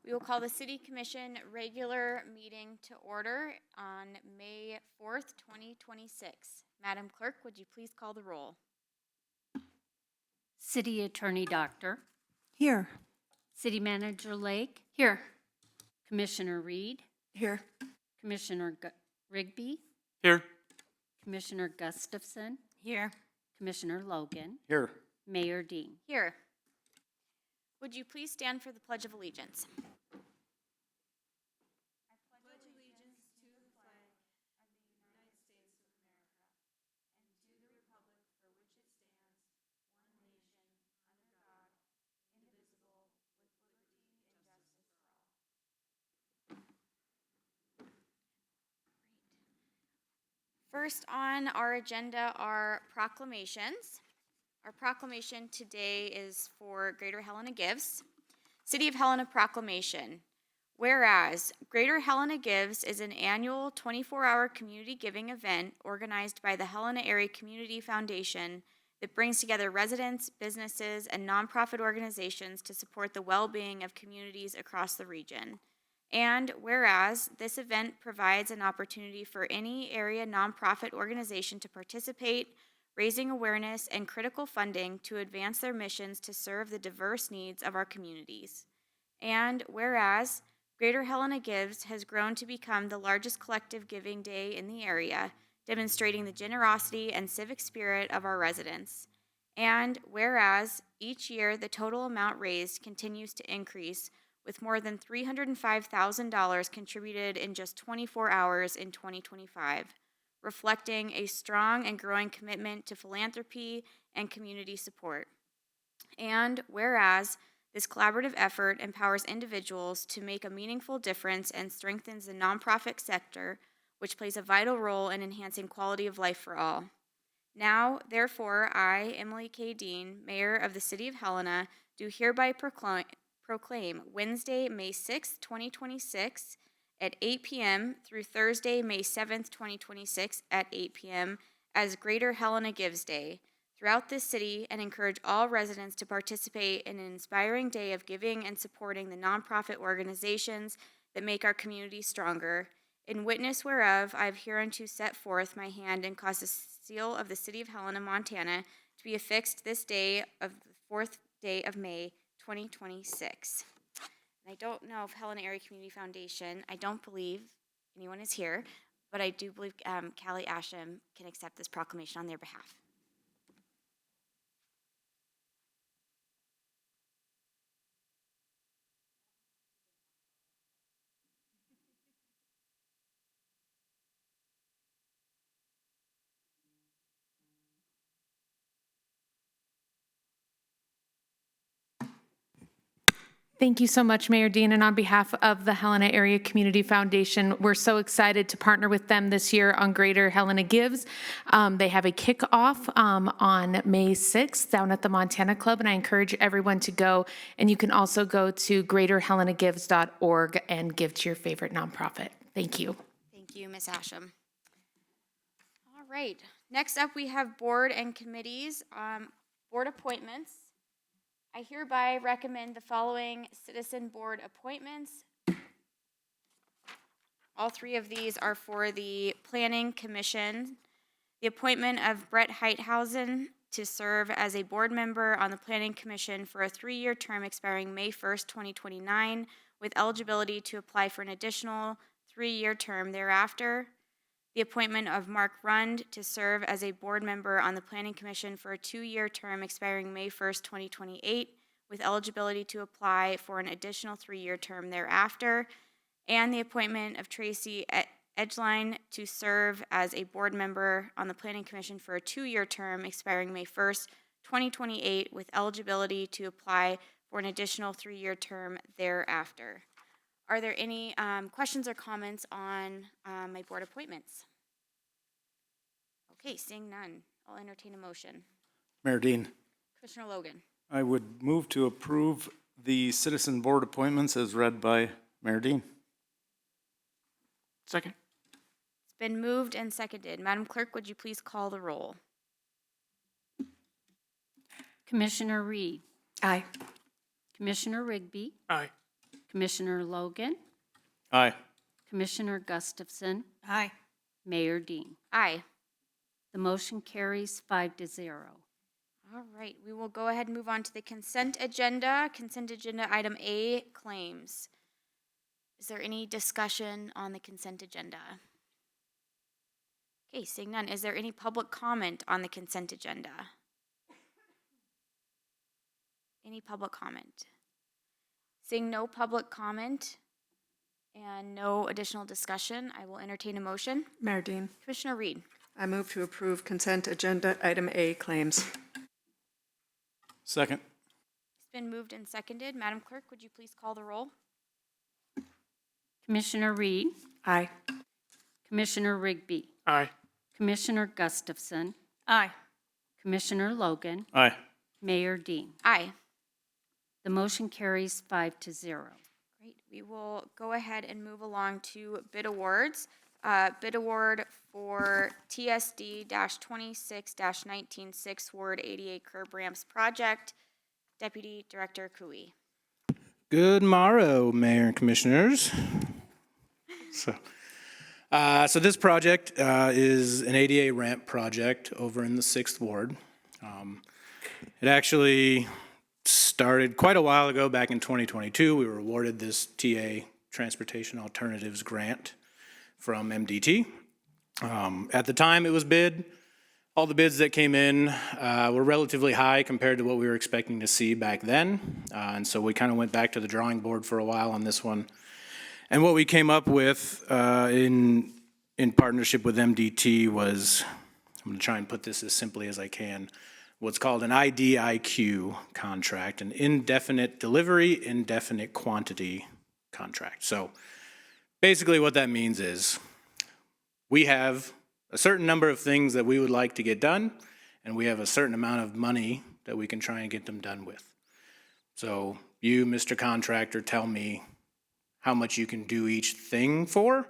We will call the City Commission regular meeting to order on May 4th, 2026. Madam Clerk, would you please call the roll? City Attorney Doctor, Here. City Manager Lake, Here. Commissioner Reed, Here. Commissioner Rigby, Here. Commissioner Gustafson, Here. Commissioner Logan, Here. Mayor Dean. Here. Would you please stand for the Pledge of Allegiance? First on our agenda are proclamations. Our proclamation today is for Greater Helena Gives. City of Helena Proclamation. Whereas Greater Helena Gives is an annual 24-hour community giving event organized by the Helena Area Community Foundation that brings together residents, businesses, and nonprofit organizations to support the well-being of communities across the region. And whereas this event provides an opportunity for any area nonprofit organization to participate, raising awareness and critical funding to advance their missions to serve the diverse needs of our communities. And whereas Greater Helena Gives has grown to become the largest collective giving day in the area, demonstrating the generosity and civic spirit of our residents. And whereas each year the total amount raised continues to increase, with more than $305,000 contributed in just 24 hours in 2025, reflecting a strong and growing commitment to philanthropy and community support. And whereas this collaborative effort empowers individuals to make a meaningful difference and strengthens the nonprofit sector, which plays a vital role in enhancing quality of life for all. Now, therefore, I, Emily K. Dean, Mayor of the City of Helena, do hereby proclaim Wednesday, May 6, 2026 at 8 p.m. through Thursday, May 7th, 2026 at 8 p.m. as Greater Helena Gives Day throughout this city, and encourage all residents to participate in an inspiring day of giving and supporting the nonprofit organizations that make our community stronger. In witness whereof, I have hereunto set forth my hand and caused the seal of the City of Helena, Montana, to be affixed this day of the 4th day of May, 2026. And I don't know if Helena Area Community Foundation, I don't believe anyone is here, but I do believe Callie Asham can accept this proclamation on their behalf. Thank you so much, Mayor Dean. And on behalf of the Helena Area Community Foundation, we're so excited to partner with them this year on Greater Helena Gives. They have a kickoff on May 6th down at the Montana Club, and I encourage everyone to go. And you can also go to greaterhelenagives.org and give to your favorite nonprofit. Thank you. Thank you, Ms. Asham. All right. Next up, we have board and committees. Board appointments. I hereby recommend the following citizen board appointments. All three of these are for the Planning Commission. The appointment of Brett Heithausen to serve as a board member on the Planning Commission for a 3-year term expiring May 1st, 2029, with eligibility to apply for an additional 3-year term thereafter. The appointment of Mark Rund to serve as a board member on the Planning Commission for a 2-year term expiring May 1st, 2028, with eligibility to apply for an additional 3-year term thereafter. And the appointment of Tracy Edgeline to serve as a board member on the Planning Commission for a 2-year term expiring May 1st, 2028, with eligibility to apply for an additional 3-year term thereafter. Are there any questions or comments on my board appointments? Okay, seeing none, I'll entertain a motion. Mayor Dean, Commissioner Logan. I would move to approve the citizen board appointments as read by Mayor Dean. Second. It's been moved and seconded. Madam Clerk, would you please call the roll? Commissioner Reed, Aye. Commissioner Rigby, Aye. Commissioner Logan, Aye. Commissioner Gustafson, Aye. Mayor Dean. Aye. The motion carries 5-0. All right, we will go ahead and move on to the consent agenda. Consent agenda item A, claims. Is there any discussion on the consent agenda? Okay, seeing none, is there any public comment on the consent agenda? Any public comment? Seeing no public comment and no additional discussion, I will entertain a motion. Mayor Dean, Commissioner Reed. I move to approve consent agenda item A claims. Second. It's been moved and seconded. Madam Clerk, would you please call the roll? Commissioner Reed, Aye. Commissioner Rigby, Aye. Commissioner Gustafson, Aye. Commissioner Logan, Aye. Mayor Dean. Aye. The motion carries 5-0. Great. We will go ahead and move along to bid awards. Bid award for TSD-26-19 Sixth Ward ADA curb ramps project. Deputy Director Cooey. Good morrow, Mayor and Commissioners. So this project is an ADA ramp project over in the 6th Ward. It actually started quite a while ago, back in 2022. We were awarded this TA Transportation Alternatives Grant from MDT. At the time it was bid, all the bids that came in were relatively high compared to what we were expecting to see back then. And so we kind of went back to the drawing board for a while on this one. And what we came up with in partnership with MDT was, I'm going to try and put this as simply as I can, what's called an IDIQ contract, an indefinite delivery, indefinite quantity contract. So basically what that means is we have a certain number of things that we would like to get done, and we have a certain amount of money that we can try and get them done with. So you, Mr. Contractor, tell me how much you can do each thing for,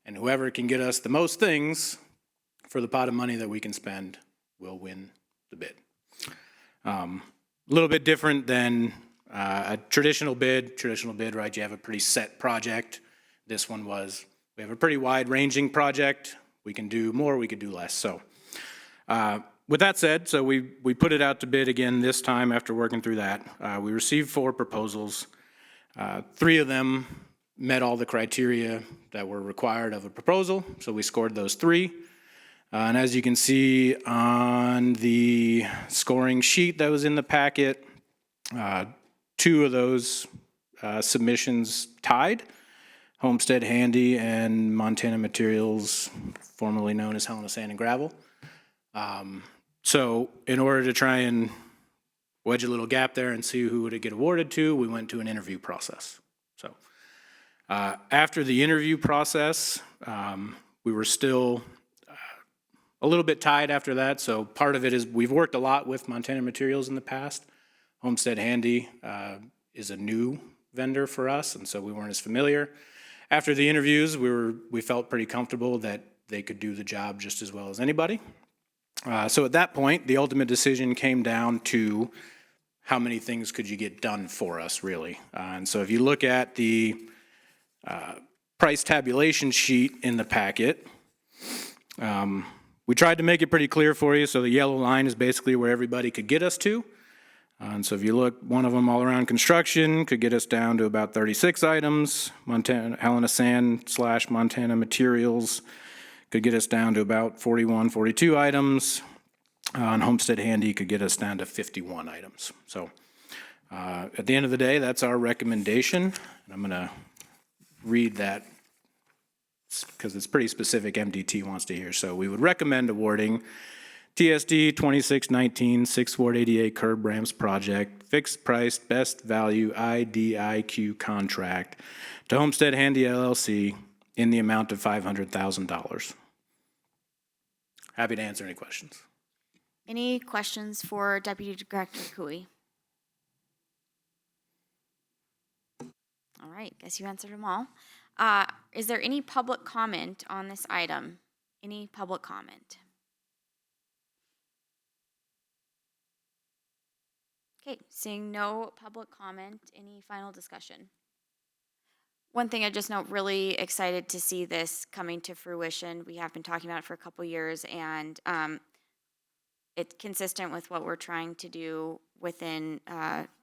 and whoever can get us the most things for the pot of money that we can spend will win the bid. A little bit different than a traditional bid. Traditional bid, right, you have a pretty set project. This one was, we have a pretty wide-ranging project. We can do more, we could do less. So with that said, so we put it out to bid again this time after working through that. We received 4 proposals. 3 of them met all the criteria that were required of a proposal, so we scored those 3. And as you can see on the scoring sheet that was in the packet, 2 of those submissions tied. Homestead Handy and Montana Materials, formerly known as Helena Sand and Gravel. So in order to try and wedge a little gap there and see who would it get awarded to, we went to an interview process. So after the interview process, we were still a little bit tied after that. So part of it is we've worked a lot with Montana Materials in the past. Homestead Handy is a new vendor for us, and so we weren't as familiar. After the interviews, we felt pretty comfortable that they could do the job just as well as anybody. So at that point, the ultimate decision came down to how many things could you get done for us, really. And so if you look at the price tabulation sheet in the packet, we tried to make it pretty clear for you. So the yellow line is basically where everybody could get us to. And so if you look, one of them all around construction could get us down to about 36 items. Helena Sand / Montana Materials could get us down to about 41, 42 items. And Homestead Handy could get us down to 51 items. So at the end of the day, that's our recommendation. And I'm going to read that because it's pretty specific MDT wants to hear. So we would recommend awarding TSD 2619 6th Ward ADA Curb Ramps Project, fixed price, best value IDIQ contract to Homestead Handy LLC in the amount of $500,000. Happy to answer any questions. Any questions for Deputy Director Cooey? All right, guess you answered them all. Is there any public comment on this item? Any public comment? Okay, seeing no public comment, any final discussion? One thing I just note, really excited to see this coming to fruition. We have been talking about it for a couple years, and it's consistent with what we're trying to do within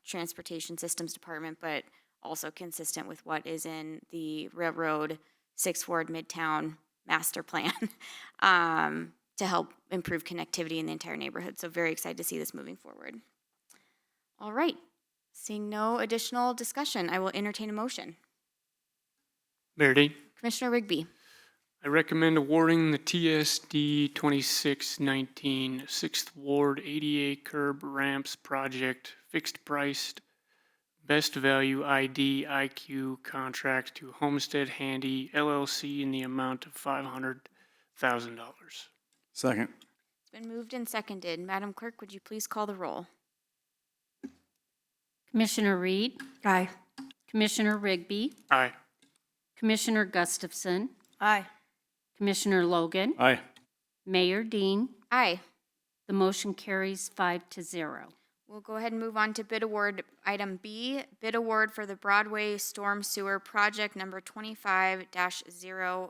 Transportation Systems Department, but also consistent with what is in the Railroad Sixth Ward Midtown Master Plan to help improve connectivity in the entire neighborhood. So very excited to see this moving forward. All right, seeing no additional discussion, I will entertain a motion. Mayor Dean, Commissioner Rigby. I recommend awarding the TSD 2619 6th Ward ADA Curb Ramps Project fixed priced best value ID IQ contract to Homestead Handy LLC in the amount of $500,000. Second. It's been moved and seconded. Madam Clerk, would you please call the roll? Commissioner Reed, Aye. Commissioner Rigby, Aye. Commissioner Gustafson, Aye. Commissioner Logan, Aye. Mayor Dean. Aye. The motion carries 5-0. We'll go ahead and move on to bid award item B, bid award for the Broadway Storm Sewer Project number 25-04.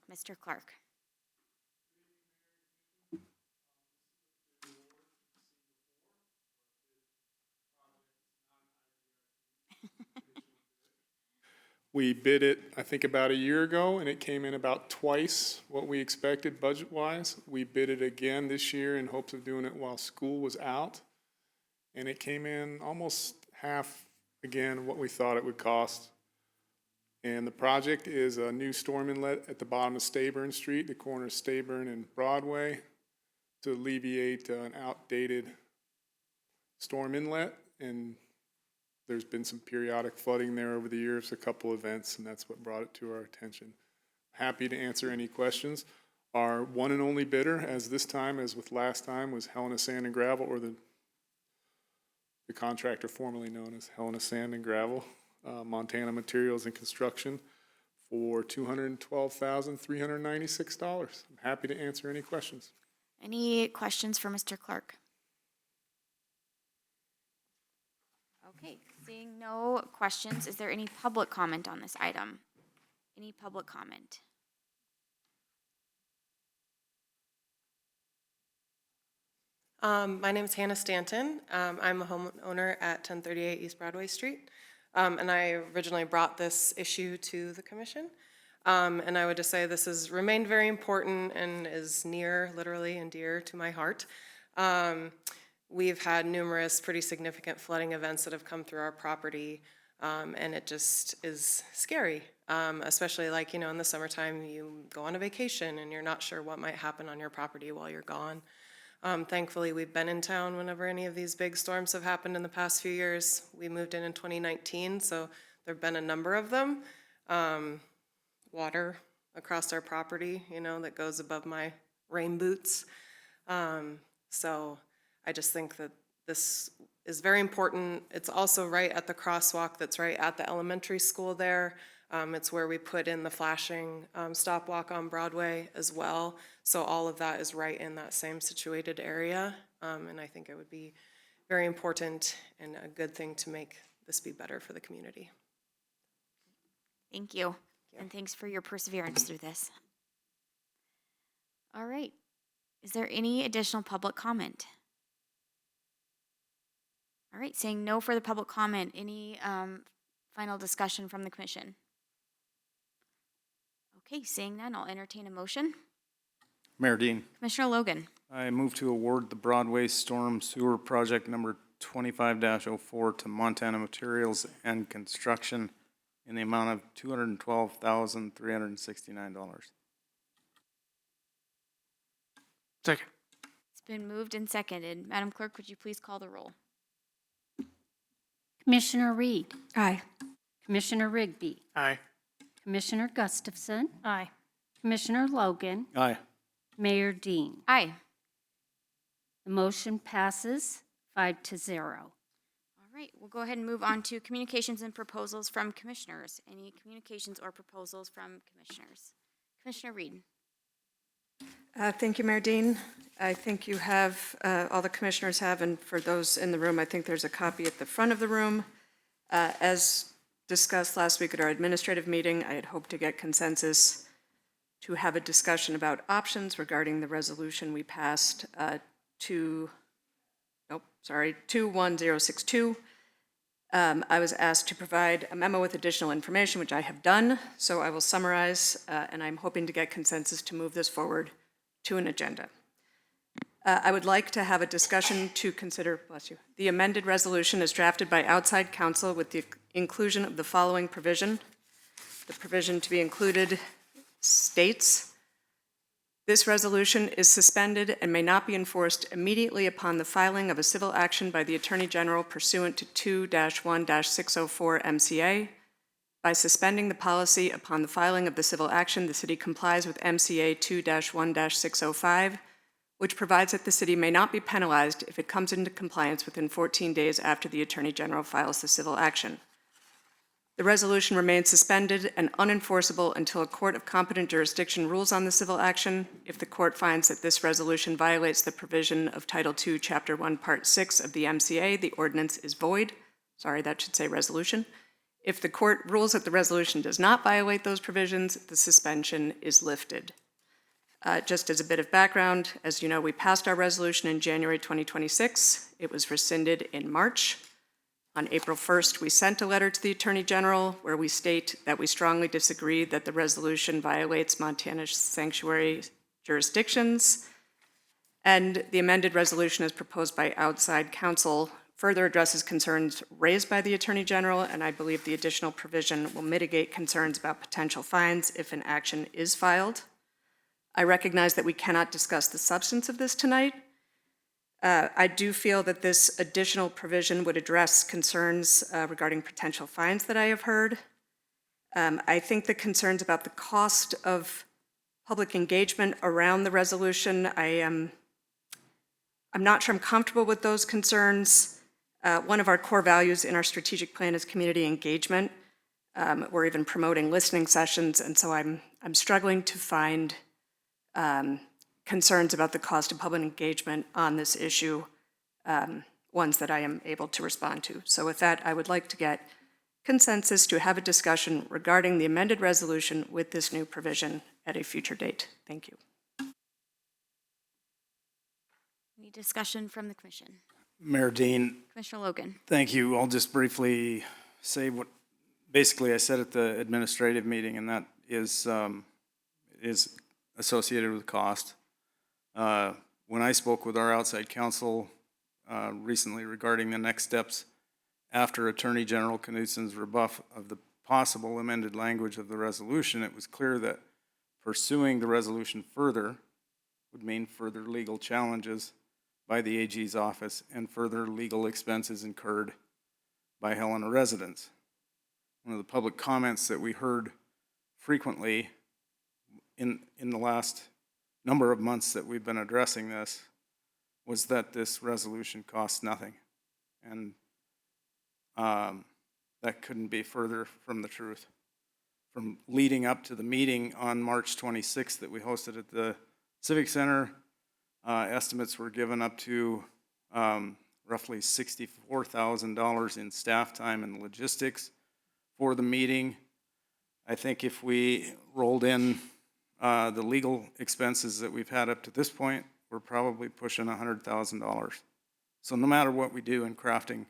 Mr. Clark. We bid it, I think, about a year ago, and it came in about twice what we expected budget-wise. We bid it again this year in hopes of doing it while school was out, and it came in almost half, again, what we thought it would cost. And the project is a new storm inlet at the bottom of Stayburn Street, the corner of Stayburn and Broadway, to alleviate an outdated storm inlet, and there's been some periodic flooding there over the years, a couple events, and that's what brought it to our attention. Happy to answer any questions. Our one and only bidder, as this time as with last time, was Helena Sand and Gravel, or the contractor formerly known as Helena Sand and Gravel, Montana Materials and Construction, for $212,396. I'm happy to answer any questions. Any questions for Mr. Clark? Okay, seeing no questions, is there any public comment on this item? Any public comment? My name is Hannah Stanton. I'm a homeowner at 1038 East Broadway Street, and I originally brought this issue to the commission. And I would just say this has remained very important and is near, literally, and dear to my heart. We've had numerous pretty significant flooding events that have come through our property, and it just is scary, especially like, in the summertime, you go on a vacation and you're not sure what might happen on your property while you're gone. Thankfully, we've been in town whenever any of these big storms have happened in the past few years. We moved in 2019, so there have been a number of them. Water across our property, that goes above my rain boots. So I just think that this is very important. It's also right at the crosswalk that's right at the elementary school there. It's where we put in the flashing stop walk on Broadway as well. So all of that is right in that same situated area. And I think it would be very important and a good thing to make this be better for the community. Thank you, and thanks for your perseverance through this. All right, is there any additional public comment? All right, seeing no further public comment, any final discussion from the commission? Okay, seeing none, I'll entertain a motion. Mayor Dean, Commissioner Logan. I move to award the Broadway Storm Sewer Project number 25-04 to Montana Materials and Construction in the amount of $212,369. Second. It's been moved and seconded. Madam Clerk, would you please call the roll? Commissioner Reed, Aye. Commissioner Rigby, Aye. Commissioner Gustafson, Aye. Commissioner Logan, Aye. Mayor Dean. Aye. The motion passes 5-0. All right, we'll go ahead and move on to communications and proposals from commissioners. Any communications or proposals from commissioners? Commissioner Reed. Thank you, Mayor Dean. I think you have, all the commissioners have, and for those in the room, I think there's a copy at the front of the room As discussed last week at our administrative meeting, I had hoped to get consensus to have a discussion about options regarding the resolution we passed 21062. I was asked to provide a memo with additional information, which I have done, so I will summarize, and I'm hoping to get consensus to move this forward to an agenda. I would like to have a discussion to consider, bless you, the amended resolution as drafted by outside counsel with the inclusion of the following provision. The provision to be included states, this resolution is suspended and may not be enforced immediately upon the filing of a civil action by the Attorney General pursuant to 2-1-604 MCA. By suspending the policy upon the filing of the civil action, the city complies with MCA 2-1-605, which provides that the city may not be penalized if it comes into compliance within 14 days after the Attorney General files the civil action. The resolution remains suspended and unenforceable until a court of competent jurisdiction rules on the civil action. If the court finds that this resolution violates the provision of Title II, Chapter 1, Part 6 of the MCA, the ordinance is void. Sorry, that should say resolution. If the court rules that the resolution does not violate those provisions, the suspension is lifted. Just as a bit of background, as you know, we passed our resolution in January 2026. It was rescinded in March. On April 1st, we sent a letter to the Attorney General where we state that we strongly disagree that the resolution violates Montana's sanctuary jurisdictions. And the amended resolution as proposed by outside counsel further addresses concerns raised by the Attorney General, and I believe the additional provision will mitigate concerns about potential fines if an action is filed. I recognize that we cannot discuss the substance of this tonight. I do feel that this additional provision would address concerns regarding potential fines that I have heard. I think the concerns about the cost of public engagement around the resolution, I'm not sure I'm comfortable with those concerns. One of our core values in our strategic plan is community engagement. We're even promoting listening sessions, and so I'm struggling to find concerns about the cost of public engagement on this issue, ones that I am able to respond to. So with that, I would like to get consensus to have a discussion regarding the amended resolution with this new provision at a future date. Thank you. Any discussion from the commission? Mayor Dean, Commissioner Logan. thank you. I'll just briefly say what basically I said at the administrative meeting, and that is associated with cost. When I spoke with our outside counsel recently regarding the next steps after Attorney General Knudsen's rebuff of the possible amended language of the resolution, it was clear that pursuing the resolution further would mean further legal challenges by the AG's office and further legal expenses incurred by Helena residents. One of the public comments that we heard frequently in the last number of months that we've been addressing this was that this resolution costs nothing. And that couldn't be further from the truth. From leading up to the meeting on March 26th that we hosted at the Civic Center, estimates were given up to roughly $64,000 in staff time and logistics for the meeting. I think if we rolled in the legal expenses that we've had up to this point, we're probably pushing $100,000. So no matter what we do in crafting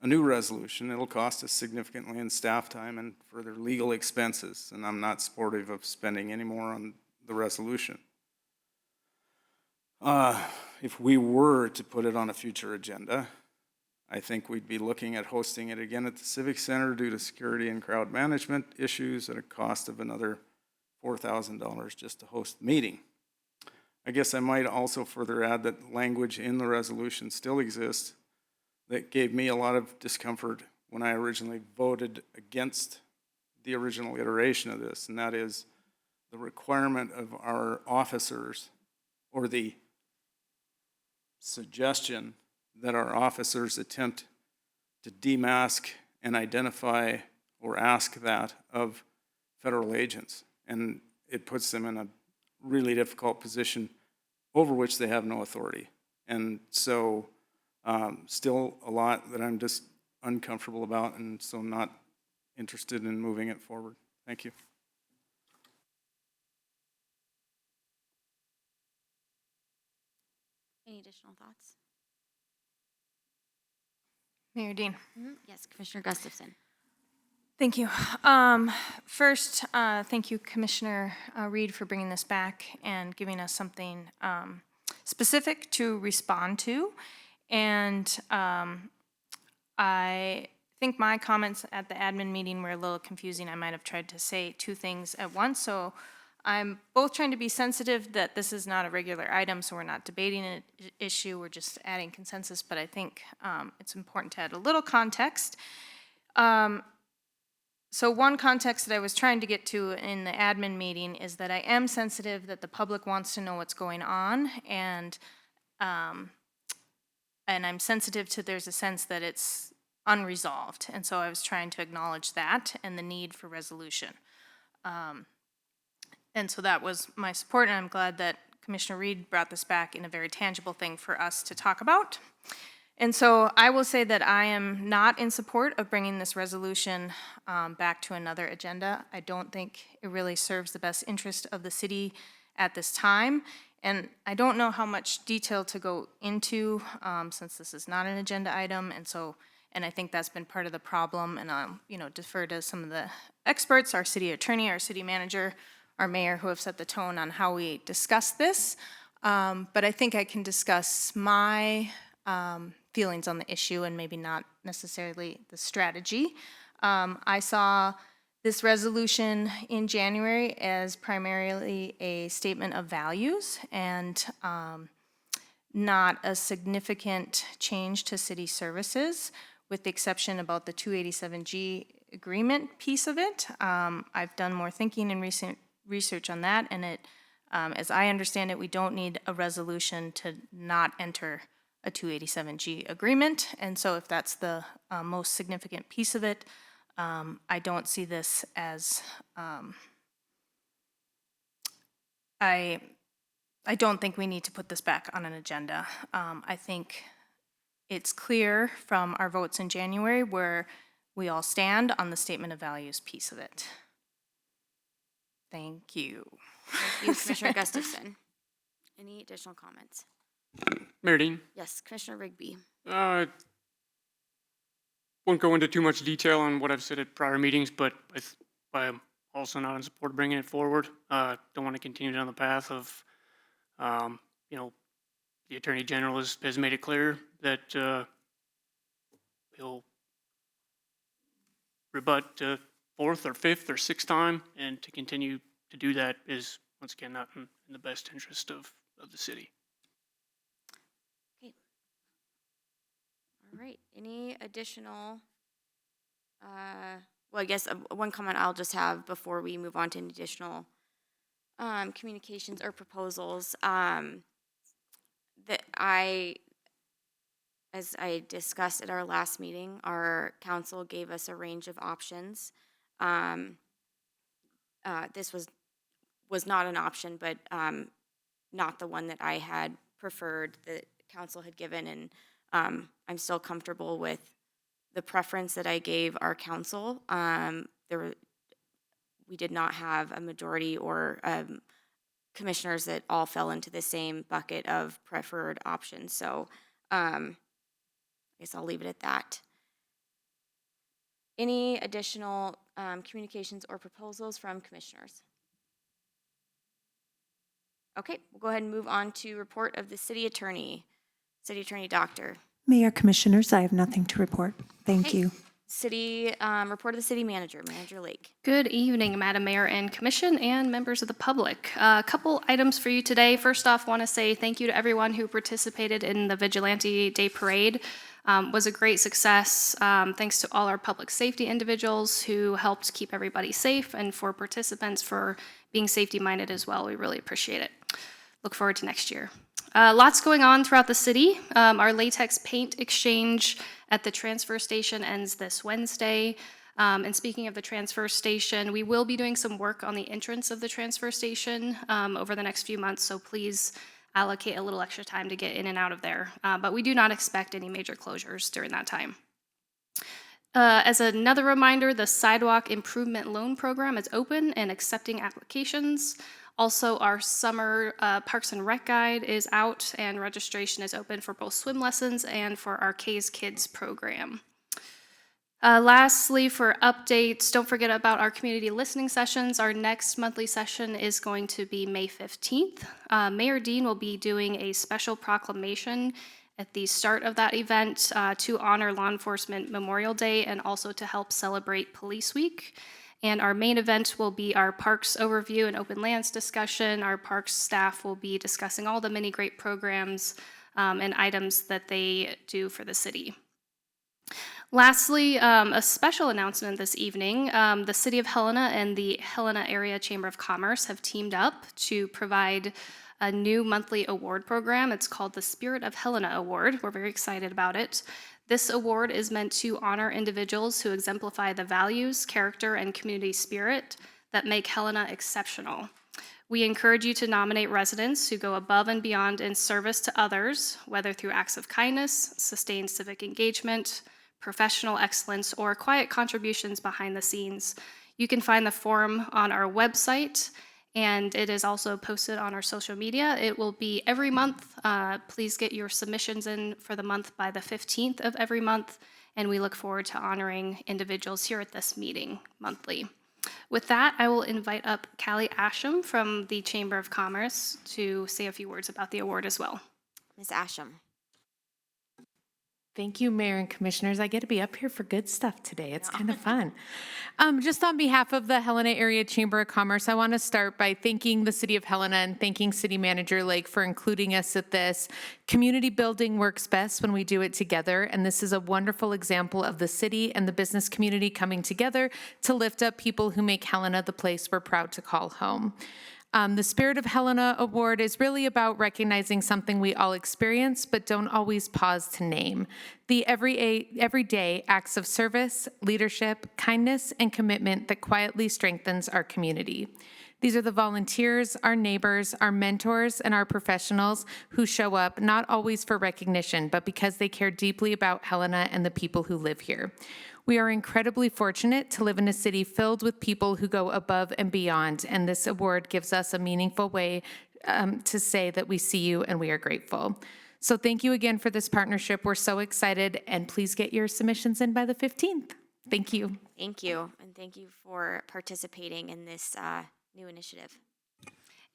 a new resolution, it'll cost us significantly in staff time and further legal expenses, and I'm not supportive of spending any more on the resolution. If we were to put it on a future agenda, I think we'd be looking at hosting it again at the Civic Center due to security and crowd management issues at a cost of another $4,000 just to host the meeting. I guess I might also further add that language in the resolution still exists that gave me a lot of discomfort when I originally voted against the original iteration of this, and that is the requirement of our officers, or the suggestion that our officers attempt to demask and identify or ask that of federal agents. And it puts them in a really difficult position over which they have no authority. And so still a lot that I'm just uncomfortable about, and so not interested in moving it forward. Thank you. Any additional thoughts? Mayor Dean. Yes, Commissioner Gustafson. Thank you. First, thank you, Commissioner Reed, for bringing this back and giving us something specific to respond to. And I think my comments at the admin meeting were a little confusing. I might have tried to say two things at once. So I'm both trying to be sensitive that this is not a regular item, so we're not debating an issue, we're just adding consensus. But I think it's important to add a little context. So one context that I was trying to get to in the admin meeting is that I am sensitive that the public wants to know what's going on, and I'm sensitive to there's a sense that it's unresolved. And so I was trying to acknowledge that and the need for resolution. And so that was my support, and I'm glad that Commissioner Reed brought this back in a very tangible thing for us to talk about. And so I will say that I am not in support of bringing this resolution back to another agenda. I don't think it really serves the best interest of the city at this time. And I don't know how much detail to go into since this is not an agenda item. And I think that's been part of the problem. And I'll, defer to some of the experts, our city attorney, our city manager, our mayor, who have set the tone on how we discuss this. But I think I can discuss my feelings on the issue and maybe not necessarily the strategy. I saw this resolution in January as primarily a statement of values and not a significant change to city services, with the exception about the 287G agreement piece of it. I've done more thinking and recent research on that, and as I understand it, we don't need a resolution to not enter a 287G agreement. And so if that's the most significant piece of it, I don't see this as, I don't think we need to put this back on an agenda. I think it's clear from our votes in January where we all stand on the statement of values piece of it. Thank you. Thank you, Commissioner Gustafson. Any additional comments? Mayor Dean, Yes, Commissioner Rigby. won't go into too much detail on what I've said at prior meetings, but I'm also not in support of bringing it forward. Don't want to continue down the path of, the Attorney General has made it clear that he'll rebut fourth or fifth or sixth time, and to continue to do that is, once again, not in the best interest of the city. All right, any additional, well, I guess one comment I'll just have before we move on to any additional communications or proposals, that as I discussed at our last meeting, our council gave us a range of options. This was not an option, but not the one that I had preferred that council had given, and I'm still comfortable with the preference that I gave our council. We did not have a majority or commissioners that all fell into the same bucket of preferred options. So I guess I'll leave it at that. Any additional communications or proposals from commissioners? Okay, we'll go ahead and move on to report of the city attorney. City Attorney Doctor. Mayor, Commissioners, I have nothing to report. Thank Okay. you. City report of the city manager, Manager Lake. Good evening, Madam Mayor and Commission and members of the public. A couple items for you today. First off, want to say thank you to everyone who participated in the Vigilante Day Parade. Was a great success. Thanks to all our public safety individuals who helped keep everybody safe, and for participants for being safety-minded as well. We really appreciate it. Look forward to next year. Lots going on throughout the city. Our latex paint exchange at the transfer station ends this Wednesday. And speaking of the transfer station, we will be doing some work on the entrance of the transfer station over the next few months, so please allocate a little extra time to get in and out of there. But we do not expect any major closures during that time. As another reminder, the Sidewalk Improvement Loan Program is open and accepting applications. Also, our summer Parks and Rec Guide is out, and registration is open for both swim lessons and for our K's Kids program. Lastly, for updates, don't forget about our community listening sessions. Our next monthly session is going to be May 15th. Mayor Dean will be doing a special proclamation at the start of that event to honor Law Enforcement Memorial Day and also to help celebrate Police Week. And our main event will be our parks overview and open lands discussion. Our parks staff will be discussing all the many great programs and items that they do for the city. Lastly, a special announcement this evening. The City of Helena and the Helena Area Chamber of Commerce have teamed up to provide a new monthly award program. It's called the Spirit of Helena Award. We're very excited about it. This award is meant to honor individuals who exemplify the values, character, and community spirit that make Helena exceptional. We encourage you to nominate residents who go above and beyond in service to others, whether through acts of kindness, sustained civic engagement, professional excellence, or quiet contributions behind the scenes. You can find the form on our website, and it is also posted on our social media. It will be every month. Please get your submissions in for the month by the 15th of every month, and we look forward to honoring individuals here at this meeting monthly. With that, I will invite up Callie Asham from the Chamber of Commerce to say a few words about the award as well. Ms. Asham. Thank you, Mayor and Commissioners. I get to be up here for good stuff today. It's kind of fun. Just on behalf of the Helena Area Chamber of Commerce, I want to start by thanking the City of Helena and thanking City Manager Lake for including us at this. Community building works best when we do it together, and this is a wonderful example of the city and the business community coming together to lift up people who make Helena the place we're proud to call home. The Spirit of Helena Award is really about recognizing something we all experience but don't always pause to name. The everyday acts of service, leadership, kindness, and commitment that quietly strengthens our community. These are the volunteers, our neighbors, our mentors, and our professionals who show up not always for recognition, but because they care deeply about Helena and the people who live here. We are incredibly fortunate to live in a city filled with people who go above and beyond, and this award gives us a meaningful way to say that we see you and we are grateful. So thank you again for this partnership. We're so excited, and please get your submissions in by the 15th. Thank you. Thank you, and thank you for participating in this new initiative.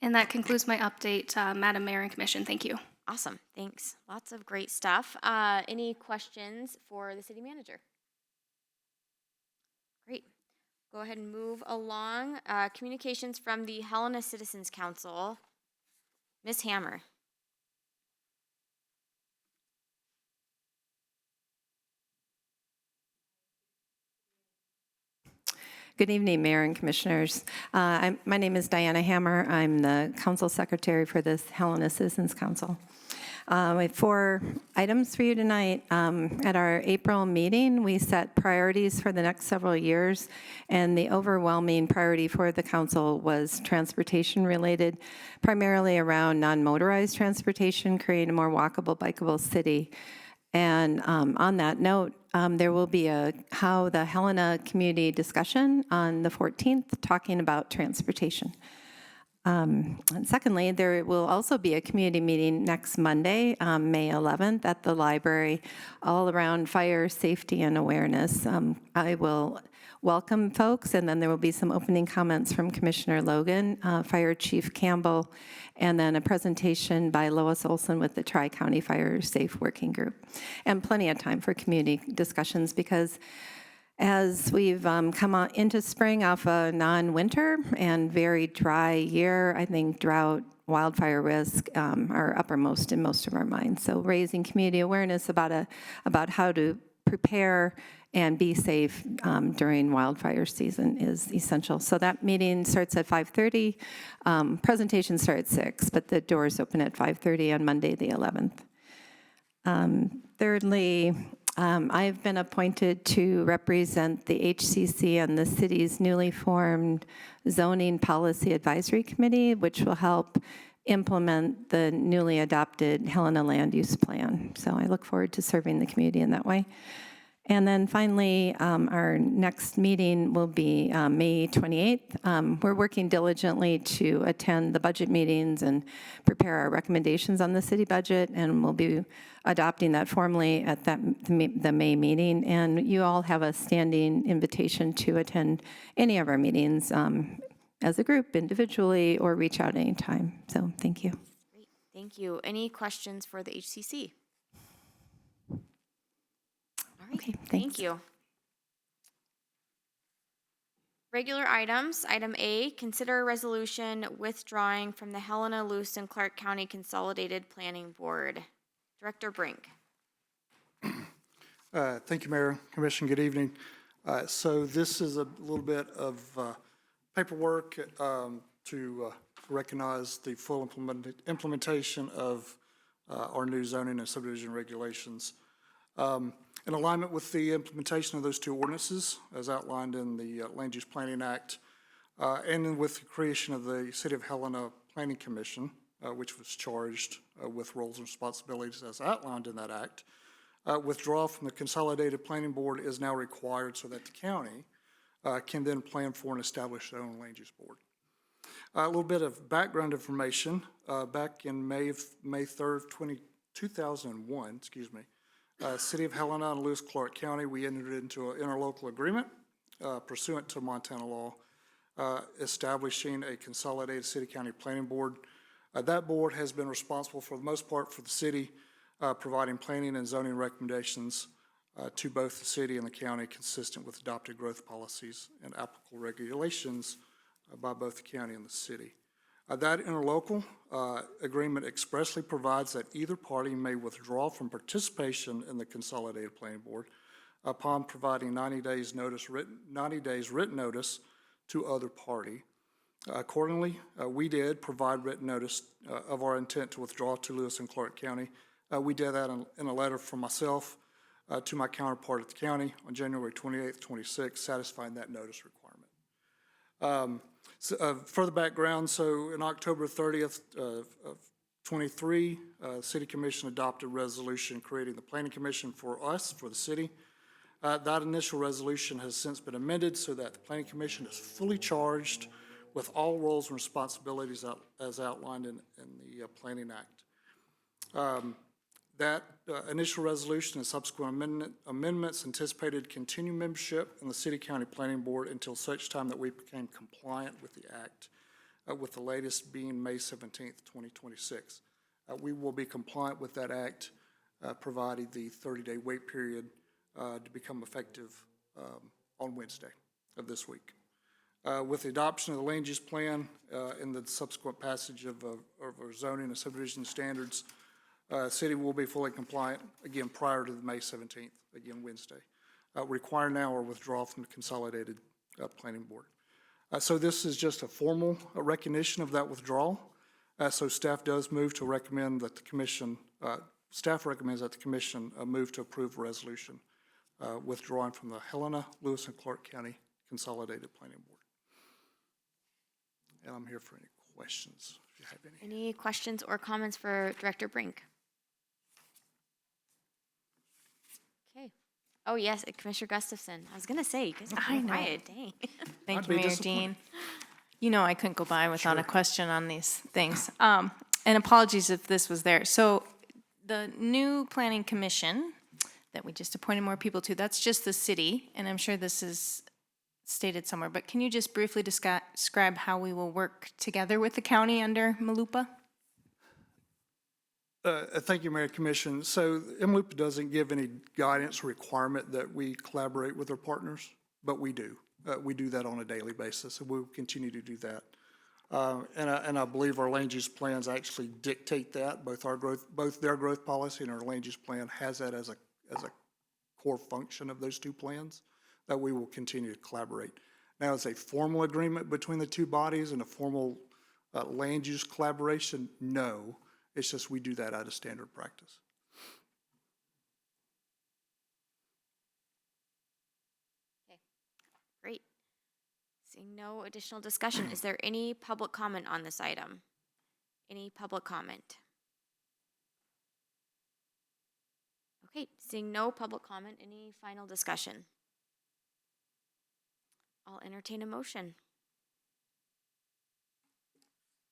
And that concludes my update, Madam Mayor and Commission. Thank you. Awesome, thanks. Lots of great stuff. Any questions for the city manager? Great. Go ahead and move along. Communications from the Helena Citizens Council. Ms. Hammer. Good evening, Mayor and Commissioners. My name is Diana Hammer. I'm the Council Secretary for this Helena Citizens Council. We have 4 items for you tonight. At our April meeting, we set priorities for the next several years, and the overwhelming priority for the council was transportation related, primarily around non-motorized transportation, creating a more walkable, bikeable city. And on that note, there will be a How the Helena Community discussion on the 14th, talking about transportation. And secondly, there will also be a community meeting next Monday, May 11th, at the library, all around fire safety and awareness. I will welcome folks, and then there will be some opening comments from Commissioner Logan, Fire Chief Campbell, and then a presentation by Lois Olson with the Tri-County Fire Safe Working Group. And plenty of time for community discussions, because as we've come on into spring off a non-winter and very dry year, I think drought, wildfire risk are uppermost in most of our minds. So raising community awareness about how to prepare and be safe during wildfire season is essential. So that meeting starts at 5:30. Presentations start at 6, but the doors open at 5:30 on Monday the 11th. Thirdly, I've been appointed to represent the HCC and the city's newly formed Zoning Policy Advisory Committee, which will help implement the newly adopted Helena Land Use Plan. So I look forward to serving the community in that way. And then finally, our next meeting will be May 28th. We're working diligently to attend the budget meetings and prepare our recommendations on the city budget, and we'll be adopting that formally at the May meeting. And you all have a standing invitation to attend any of our meetings as a group, individually, or reach out anytime. So thank you. Great, thank you. Any questions for the HCC? All right, Okay, thank thanks. you. Regular items, item A, consider a resolution withdrawing from the Helena, Lewis, and Clark County Consolidated Planning Board. Director Brink. Thank you, Mayor, Commission, good evening. So this is a little bit of paperwork to recognize the full implementation of our new zoning and subdivision regulations. In alignment with the implementation of those two ordinances, as outlined in the Land Use Planning Act, and with the creation of the City of Helena Planning Commission, which was charged with roles and responsibilities as outlined in that act, withdrawal from the Consolidated Planning Board is now required so that the county can then plan for and establish their own land use board. A little bit of background information. Back in May 3rd, 2001, City of Helena and Lewis Clark County, we entered into an interlocal agreement pursuant to Montana law, establishing a consolidated city-county planning board. That board has been responsible for the most part for the city, providing planning and zoning recommendations to both the city and the county consistent with adopted growth policies and applicable regulations by both the county and the city. That interlocal agreement expressly provides that either party may withdraw from participation in the Consolidated Planning Board upon providing 90 days written notice to other party. Accordingly, we did provide written notice of our intent to withdraw to Lewis and Clark County. We did that in a letter from myself to my counterpart at the county on January 28th, 26, satisfying that notice requirement. Further background, so in October 30th of 23, City Commission adopted a resolution creating the Planning Commission for us, for the city. That initial resolution has since been amended so that the Planning Commission is fully charged with all roles and responsibilities as outlined in the Planning Act. That initial resolution and subsequent amendments anticipated continued membership in the City County Planning Board until such time that we became compliant with the Act, with the latest being May 17th, 2026. We will be compliant with that Act, provided the 30-day wait period to become effective on Wednesday of this week. With the adoption of the land use plan and the subsequent passage of our zoning and subdivision standards, city will be fully compliant, again, prior to the May 17th, again, Wednesday. Require now or withdraw from the Consolidated Planning Board. So this is just a formal recognition of that withdrawal. So staff does move to recommend that the commission, staff recommends that the commission move to approve a resolution withdrawing from the Helena, Lewis, and Clark County Consolidated Planning Board. And I'm here for any questions, if you have any. Any questions or comments for Director Brink? Okay. Oh, yes, Commissioner Gustafson. I was going to say, you guys are I know. quiet, dang. Thank you, Mayor Dean. You know I couldn't go by without a question on these things. And apologies if this was there. So the new planning commission that we just appointed more people to, that's just the city, and I'm sure this is stated somewhere, but can you just briefly describe how we will work together with the county under MLUPA? Thank you, Mayor Commission. So MLUPA doesn't give any guidance or requirement that we collaborate with our partners, but we do. We do that on a daily basis, and we'll continue to do that. And I believe our land use plans actually dictate that. Both their growth policy and our land use plan has that as a core function of those two plans, that we will continue to collaborate. Now, as a formal agreement between the two bodies and a formal land use collaboration, no. It's just we do that out of standard practice. Okay, great. Seeing no additional discussion, is there any public comment on this item? Any public comment? Okay, seeing no public comment, any final discussion? I'll entertain a motion.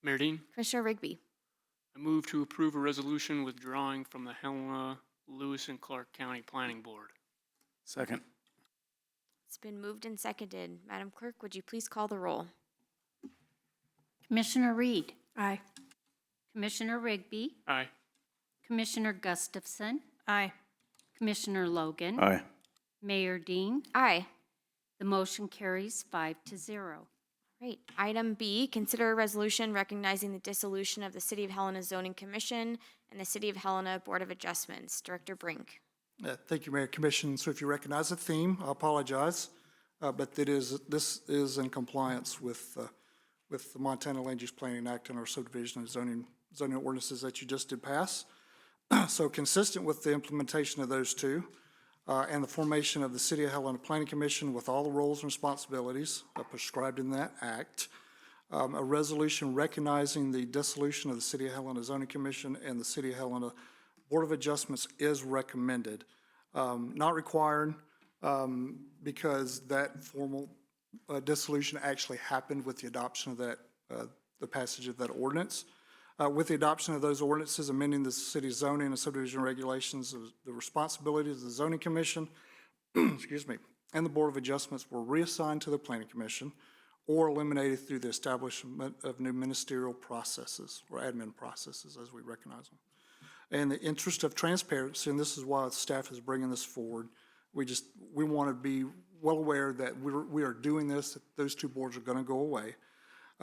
Mayor Dean, Commissioner Rigby. I move to approve a resolution withdrawing from the Helena, Lewis, and Clark County Planning Board. Second. It's been moved and seconded. Madam Clerk, would you please call the roll? Commissioner Reed, Aye. Commissioner Rigby, Aye. Commissioner Gustafson, Aye. Commissioner Logan, Aye. Mayor Dean. Aye. The motion carries 5-0. Great. Item B, consider a resolution recognizing the dissolution of the City of Helena Zoning Commission and the City of Helena Board of Adjustments. Director Brink. Thank you, Mayor Commission. So if you recognize the theme, I apologize, but this is in compliance with the Montana Land Use Planning Act and our subdivision and zoning ordinances that you just did pass. So consistent with the implementation of those two and the formation of the City of Helena Planning Commission with all the roles and responsibilities prescribed in that act, a resolution recognizing the dissolution of the City of Helena Zoning Commission and the City of Helena Board of Adjustments is recommended. Not required because that formal dissolution actually happened with the adoption of that, the passage of that ordinance. With the adoption of those ordinances amending the city's zoning and subdivision regulations, the responsibilities of the Zoning Commission, excuse me, and the Board of Adjustments were reassigned to the Planning Commission or eliminated through the establishment of new ministerial processes or admin processes as we recognize them. In the interest of transparency, and this is why staff is bringing this forward, we want to be well aware that we are doing this, that those two boards are going to go away.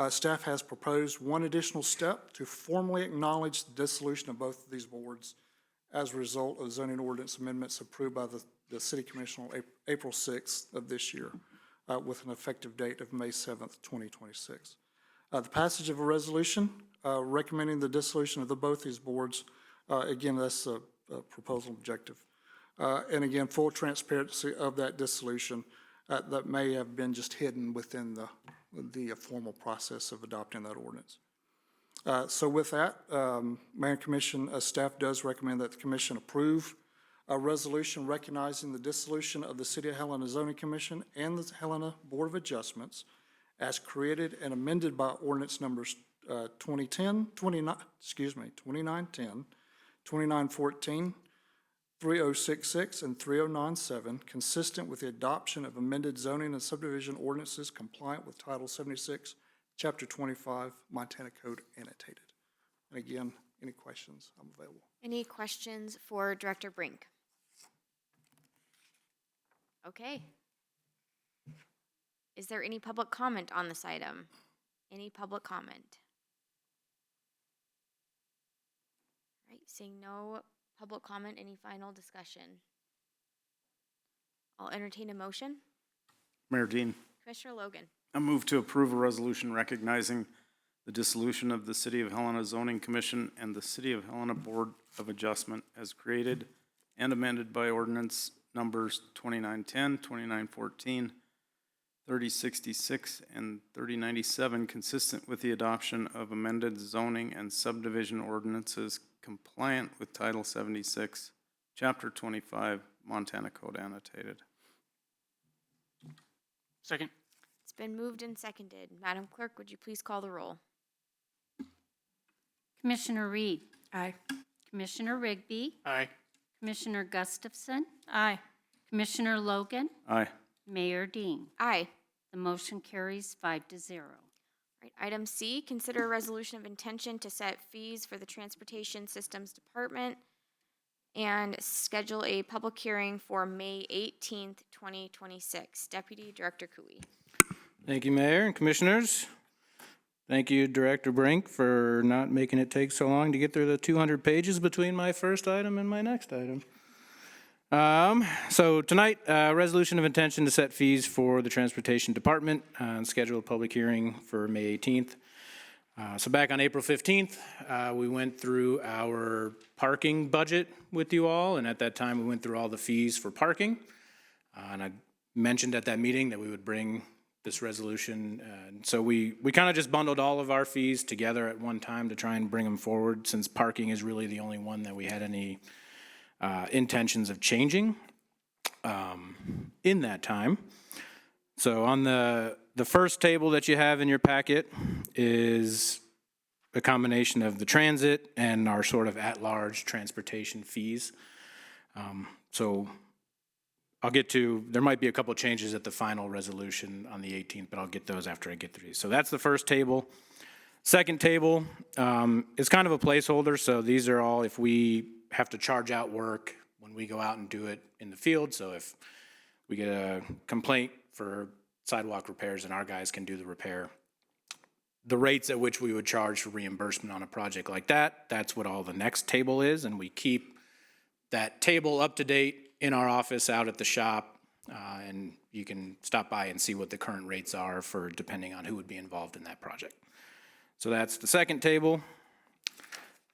Staff has proposed one additional step to formally acknowledge the dissolution of both of these boards as a result of zoning ordinance amendments approved by the City Commission on April 6th of this year with an effective date of May 7th, 2026. The passage of a resolution recommending the dissolution of both these boards, again, that's a proposal objective. And again, full transparency of that dissolution that may have been just hidden within the formal process of adopting that ordinance. So with that, Mayor and Commission, staff does recommend that the Commission approve a resolution recognizing the dissolution of the City of Helena Zoning Commission and the Helena Board of Adjustments as created and amended by ordinance numbers 2010, 2910, 2914, 3066, and 3097, consistent with the adoption of amended zoning and subdivision ordinances compliant with Title 76, Chapter 25, Montana Code annotated. And again, any questions, I'm available. Any questions for Director Brink? Okay. Is there any public comment on this item? Any public comment? All right, seeing no public comment, any final discussion? I'll entertain a motion. Mayor Dean, Commissioner Logan. I move to approve a resolution recognizing the dissolution of the City of Helena Zoning Commission and the City of Helena Board of Adjustment as created and amended by ordinance numbers 2910, 2914, 3066, and 3097, consistent with the adoption of amended zoning and subdivision ordinances compliant with Title 76, Chapter 25, Montana Code annotated. Second. It's been moved and seconded. Madam Clerk, would you please call the roll? Commissioner Reed, Aye. Commissioner Rigby, Aye. Commissioner Gustafson, Aye. Commissioner Logan, Aye. Mayor Dean. Aye. The motion carries 5-0. Right, item C, consider a resolution of intention to set fees for the Transportation Systems Department and schedule a public hearing for May 18th, 2026. Deputy Director Cooey. Thank you, Mayor and Commissioners. Thank you, Director Brink, for not making it take so long to get through the 200 pages between my first item and my next item. So tonight, resolution of intention to set fees for the Transportation Department and schedule a public hearing for May 18th. So back on April 15th, we went through our parking budget with you all, and at that time, we went through all the fees for parking. And I mentioned at that meeting that we would bring this resolution. So we kind of just bundled all of our fees together at one time to try and bring them forward, since parking is really the only one that we had any intentions of changing in that time. So on the first table that you have in your packet is a combination of the transit and our sort of at-large transportation fees. So I'll get to, there might be a couple changes at the final resolution on the 18th, but I'll get those after I get through these. So that's the first table. Second table is kind of a placeholder, so these are all if we have to charge out work when we go out and do it in the field. So if we get a complaint for sidewalk repairs and our guys can do the repair, the rates at which we would charge for reimbursement on a project like that, that's what all the next table is, and we keep that table up to date in our office out at the shop, and you can stop by and see what the current rates are for depending on who would be involved in that project. So that's the second table.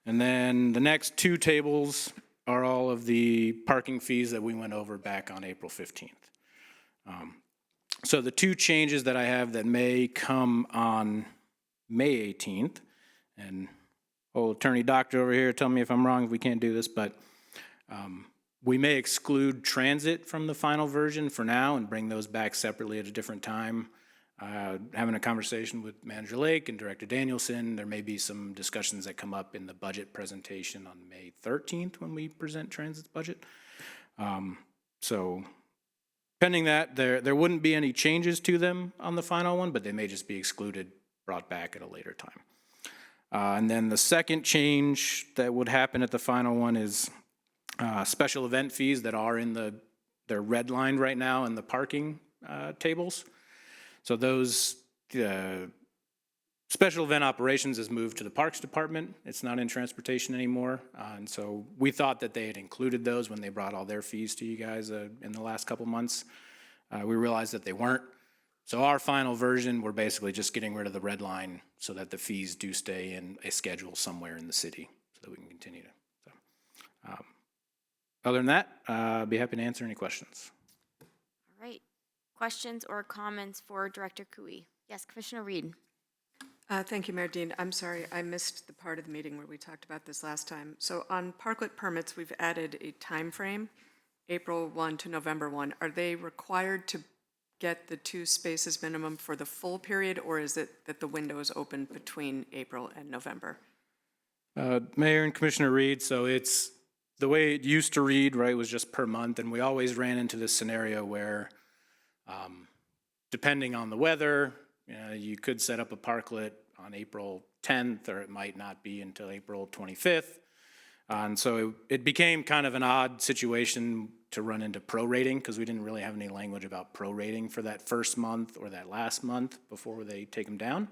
And then the next two tables are all of the parking fees that we went over back on April 15th. So the two changes that I have that may come on May 18th, and old attorney doctor over here, tell me if I'm wrong if we can't do this, but we may exclude transit from the final version for now and bring those back separately at a different time. Having a conversation with Manager Lake and Director Danielson, there may be some discussions that come up in the budget presentation on May 13th when we present transit's budget. So pending that, there wouldn't be any changes to them on the final one, but they may just be excluded, brought back at a later time. And then the second change that would happen at the final one is special event fees that are in they're redlined right now in the parking tables. So those special event operations is moved to the Parks Department. It's not in transportation anymore. And so we thought that they had included those when they brought all their fees to you guys in the last couple months. We realized that they weren't. So our final version, we're basically just getting rid of the red line so that the fees do stay in a schedule somewhere in the city so that we can continue to. So, other than that, I'd be happy to answer any questions. All right. Questions or comments for Director Cooey? Yes, Commissioner Reed. Thank you, Mayor Dean. I'm sorry, I missed the part of the meeting where we talked about this last time. So on parklet permits, we've added a time frame, April 1 to November 1. Are they required to get the 2 spaces minimum for the full period, or is it that the window is open between April and November? Mayor and Commissioner Reed, so it's the way it used to read, right, was just per month, and we always ran into this scenario where depending on the weather, you could set up a parklet on April 10th, or it might not be until April 25th. And so it became kind of an odd situation to run into prorating because we didn't really have any language about prorating for that first month or that last month before they take them down.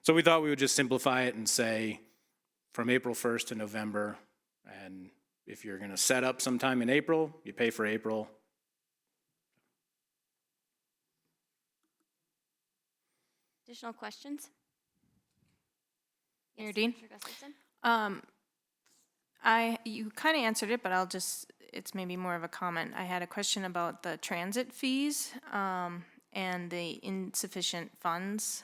So we thought we would just simplify it and say from April 1st to November, and if you're going to set up sometime in April, you pay for April. Additional questions? Mayor Yes, Dean? Commissioner Gustafson? You kind of answered it, but it's maybe more of a comment. I had a question about the transit fees and the insufficient funds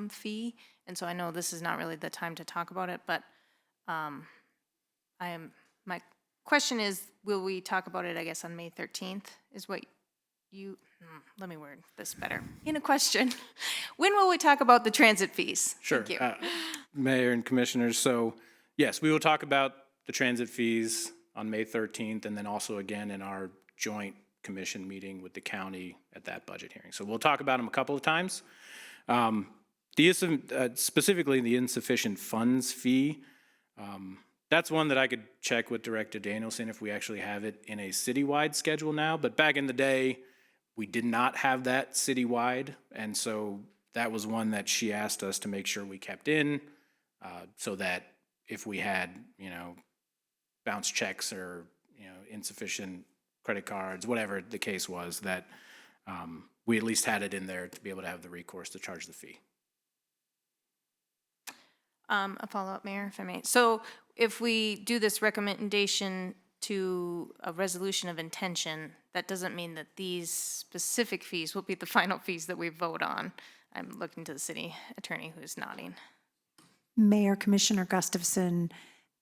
fee. And so I know this is not really the time to talk about it, but my question is, will we talk about it, I guess, on May 13th is what let me word this better. In a question, when will we talk about the transit fees? Sure. Thank you. Mayor and Commissioners, so yes, we will talk about the transit fees on May 13th and then also again in our joint commission meeting with the county at that budget hearing. So we'll talk about them a couple of times. Specifically the insufficient funds fee, that's one that I could check with Director Danielson if we actually have it in a citywide schedule now. But back in the day, we did not have that citywide, and so that was one that she asked us to make sure we kept in, so that if we had, bounce checks or, insufficient credit cards, whatever the case was, that we at least had it in there to be able to have the recourse to charge the fee. A follow-up, Mayor, if I may. So if we do this recommendation to a resolution of intention, that doesn't mean that these specific fees will be the final fees that we vote on. I'm looking to the city attorney who's nodding. Mayor Commissioner Gustafson,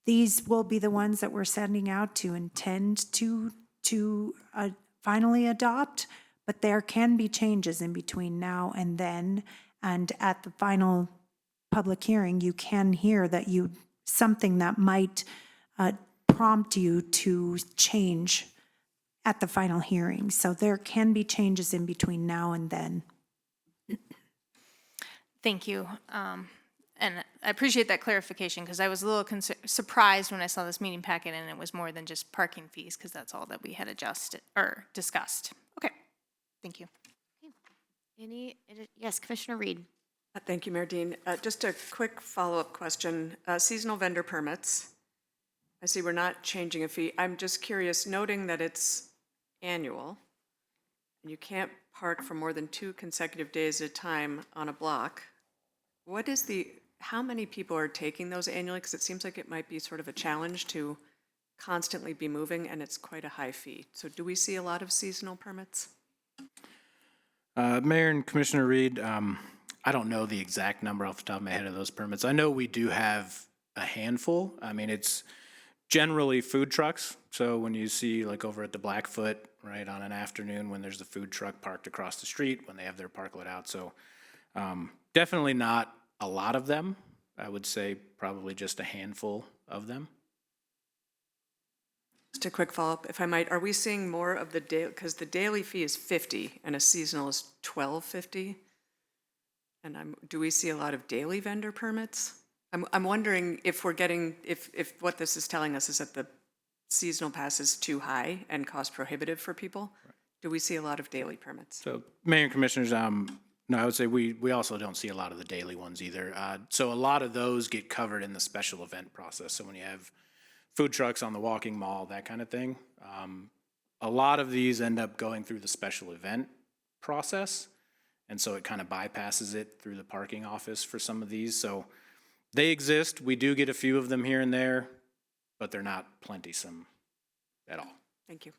these will be the ones that we're sending out to intend to finally adopt, but there can be changes in between now and then. And at the final public hearing, you can hear that something that might prompt you to change at the final hearing. So there can be changes in between now and then. Thank you. And I appreciate that clarification, because I was a little surprised when I saw this meeting packet and it was more than just parking fees, because that's all that we had discussed. Okay, thank you. Yes, Commissioner Reed. Thank you, Mayor Dean. Just a quick follow-up question. Seasonal vendor permits. I see we're not changing a fee. I'm just curious, noting that it's annual, and you can't park for more than 2 consecutive days at a time on a block. How many people are taking those annually? Because it seems like it might be sort of a challenge to constantly be moving, and it's quite a high fee. So do we see a lot of seasonal permits? Mayor and Commissioner Reed, I don't know the exact number off the top of my head of those permits. I know we do have a handful. I mean, it's generally food trucks. So when you see like over at the Blackfoot, right, on an afternoon when there's a food truck parked across the street when they have their park let out. So definitely not a lot of them. I would say probably just a handful of them. Just a quick follow-up, if I might. Are we seeing more of the daily, because the daily fee is $50 and a seasonal is $12.50? And do we see a lot of daily vendor permits? I'm wondering if we're getting, if what this is telling us is that the seasonal pass is too high and cost prohibitive for people. Right. Do we see a lot of daily permits? So Mayor and Commissioners, no, I would say we also don't see a lot of the daily ones either. So a lot of those get covered in the special event process. So when you have food trucks on the walking mall, that kind of thing, a lot of these end up going through the special event process. And so it kind of bypasses it through the parking office for some of these. So they exist. We do get a few of them here and there, but they're not plenty-some at all. Thank you.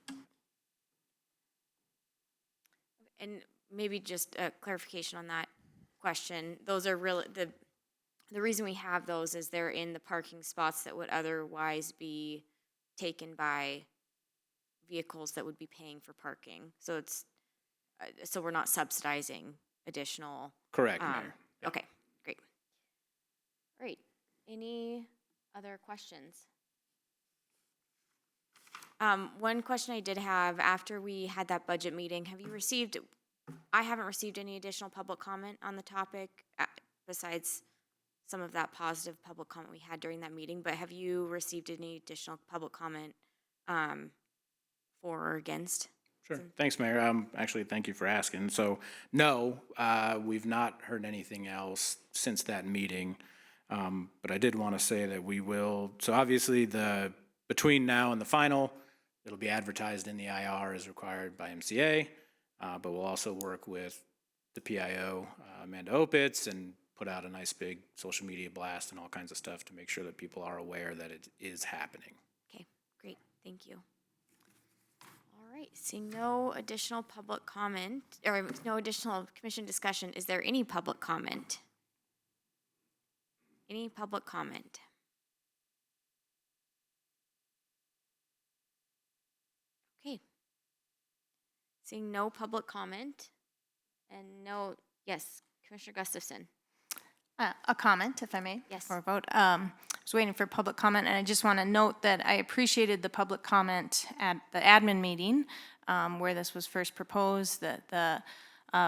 And maybe just a clarification on that question. Those are really, the reason we have those is they're in the parking spots that would otherwise be taken by vehicles that would be paying for parking. So it's, so we're not subsidizing additional. Correct, Mayor. Yep. Okay, great. All right, any other questions? One question I did have, after we had that budget meeting, I haven't received any additional public comment on the topic, besides some of that positive public comment we had during that meeting, but have you received any additional public comment for or against? Sure. Thanks, Mayor. Actually, thank you for asking. So, no, we've not heard anything else since that meeting. But I did want to say that we will. So, obviously, between now and the final, it'll be advertised in the IR as required by MCA. But we'll also work with the PIO, Amanda Opitz, and put out a nice big social media blast and all kinds of stuff to make sure that people are aware that it is happening. Okay, great. Thank you. All right, seeing no additional public comment, or no additional commission discussion, is there any public comment? Any public comment? Okay. Seeing no public comment and no, yes, Commissioner Gustafson. A comment, if I may, Yes. before a vote. I was waiting for public comment, and I just want to note that I appreciated the public comment at the admin meeting where this was first proposed, that the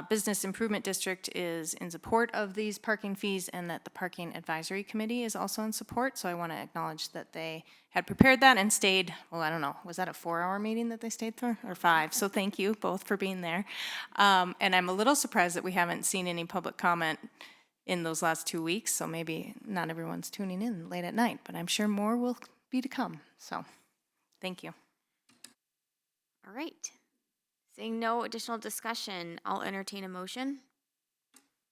Business Improvement District is in support of these parking fees and that the Parking Advisory Committee is also in support. So I want to acknowledge that they had prepared that and stayed, well, I don't know, was that a 4-hour meeting that they stayed for, or 5? So thank you both for being there. And I'm a little surprised that we haven't seen any public comment in those last 2 weeks, so maybe not everyone's tuning in late at night, but I'm sure more will be to come. So, thank you. All right. Seeing no additional discussion, I'll entertain a motion.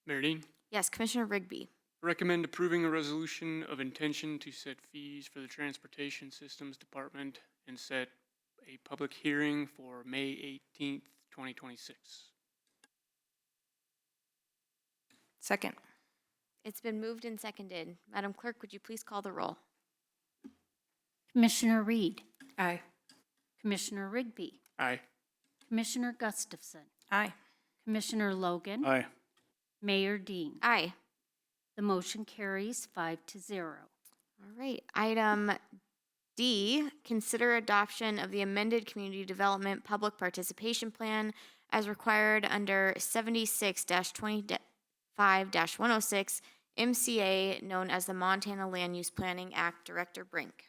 Mayor Dean, Yes, Commissioner Rigby. recommend approving a resolution of intention to set fees for the Transportation Systems Department and set a public hearing for May 18th, 2026. Second. It's been moved and seconded. Madam Clerk, would you please call the roll? Commissioner Reed, Aye. Commissioner Rigby, Aye. Commissioner Gustafson, Aye. Commissioner Logan, Aye. Mayor Dean. Aye. The motion carries 5-0. All right, item D, consider adoption of the amended Community Development Public Participation Plan as required under 76-25-106 MCA, known as the Montana Land Use Planning Act. Director Brink.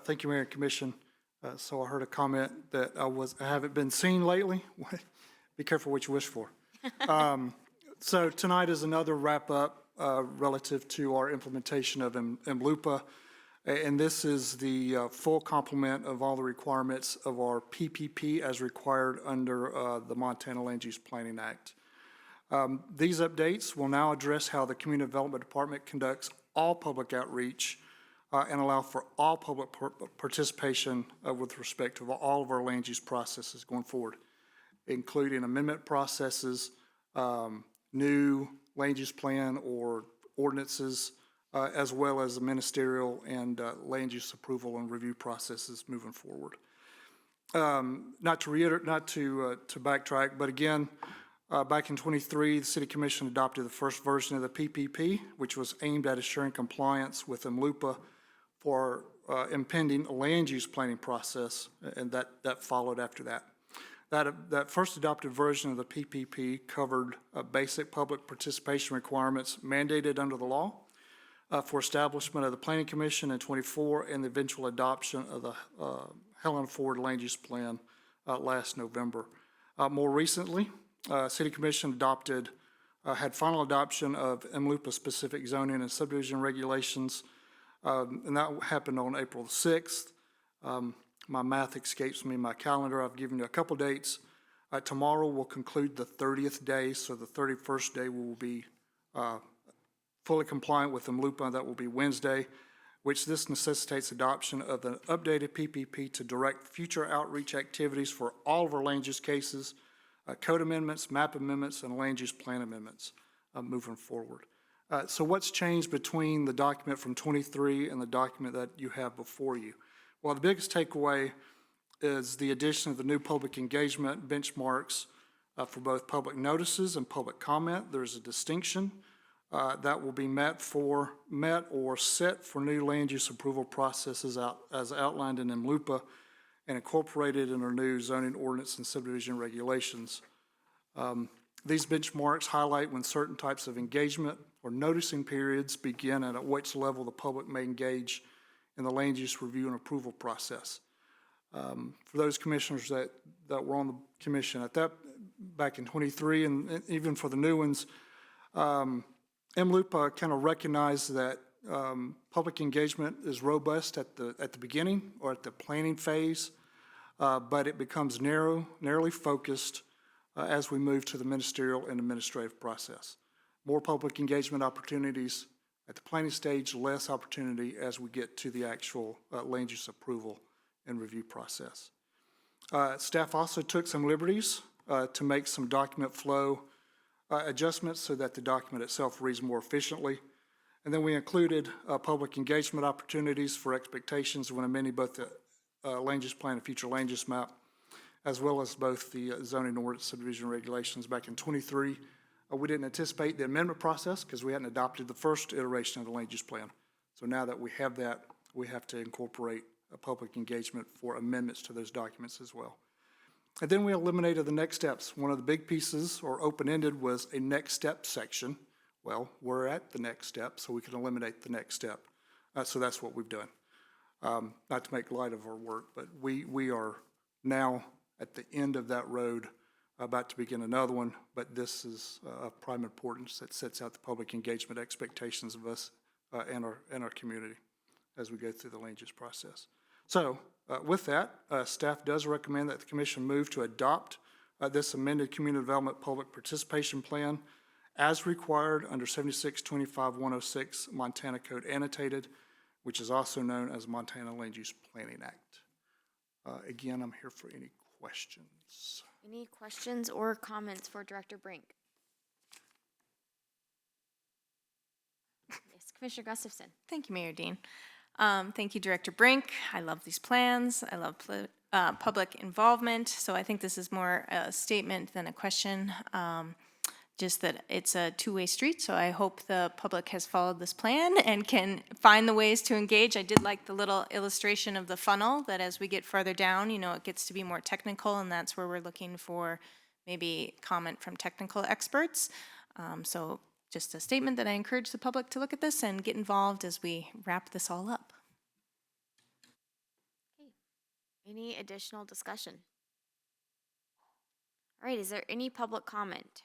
Thank you, Mayor and Commission. So I heard a comment that I haven't been seen lately. Be careful what you wish for. So tonight is another wrap-up relative to our implementation of MLUPA. And this is the full complement of all the requirements of our PPP as required under the Montana Land Use Planning Act. These updates will now address how the Community Development Department conducts all public outreach and allow for all public participation with respect to all of our land use processes going forward, including amendment processes, new land use plan or ordinances, as well as the ministerial and land use approval and review processes moving forward. Not to backtrack, but again, back in '23, the City Commission adopted the first version of the PPP, which was aimed at assuring compliance with MLUPA for impending land use planning process, and that followed after that. That first adopted version of the PPP covered basic public participation requirements mandated under the law for establishment of the Planning Commission in '24 and the eventual adoption of the Helena Ford Land Use Plan last November. More recently, City Commission had final adoption of MLUPA specific zoning and subdivision regulations, and that happened on April 6th. My math escapes me, my calendar. I've given you a couple dates. Tomorrow will conclude the 30th day, so the 31st day we will be fully compliant with MLUPA. That will be Wednesday, which this necessitates adoption of an updated PPP to direct future outreach activities for all of our land use cases, code amendments, map amendments, and land use plan amendments moving forward. So what's changed between the document from '23 and the document that you have before you? Well, the biggest takeaway is the addition of the new public engagement benchmarks for both public notices and public comment. There's a distinction that will be met or set for new land use approval processes as outlined in MLUPA and incorporated in our new zoning ordinance and subdivision regulations. These benchmarks highlight when certain types of engagement or noticing periods begin and at which level the public may engage in the land use review and approval process. For those commissioners that were on the commission at that back in '23 and even for the new ones, MLUPA kind of recognized that public engagement is robust at the beginning or at the planning phase, but it becomes narrowly focused as we move to the ministerial and administrative process. More public engagement opportunities at the planning stage, less opportunity as we get to the actual land use approval and review process. Staff also took some liberties to make some document flow adjustments so that the document itself reads more efficiently. And then we included public engagement opportunities for expectations when amending both the land use plan and future land use map, as well as both the zoning ordinance subdivision regulations back in '23. We didn't anticipate the amendment process because we hadn't adopted the first iteration of the land use plan. So now that we have that, we have to incorporate a public engagement for amendments to those documents as well. And then we eliminated the next steps. One of the big pieces, or open-ended, was a next step section. Well, we're at the next step, so we can eliminate the next step. So that's what we've done. Not to make light of our work, but we are now at the end of that road, about to begin another one, but this is of prime importance that sets out the public engagement expectations of us and our community as we go through the land use process. So with that, staff does recommend that the commission move to adopt this amended community development public participation plan as required under 76-25-106 Montana Code Annotated, which is also known as Montana Land Use Planning Act. Again, I'm here for any questions. Any questions or comments for Director Brink? Yes, Commissioner Gustafson. Thank you, Mayor Dean. Thank you, Director Brink. I love these plans. I love public involvement. So I think this is more a statement than a question. Just that it's a two-way street, so I hope the public has followed this plan and can find the ways to engage. I did like the little illustration of the funnel, that as we get further down, you know, it gets to be more technical, and that's where we're looking for maybe comment from technical experts. So just a statement that I encourage the public to look at this and get involved as we wrap this all up. Any additional discussion? All right, is there any public comment?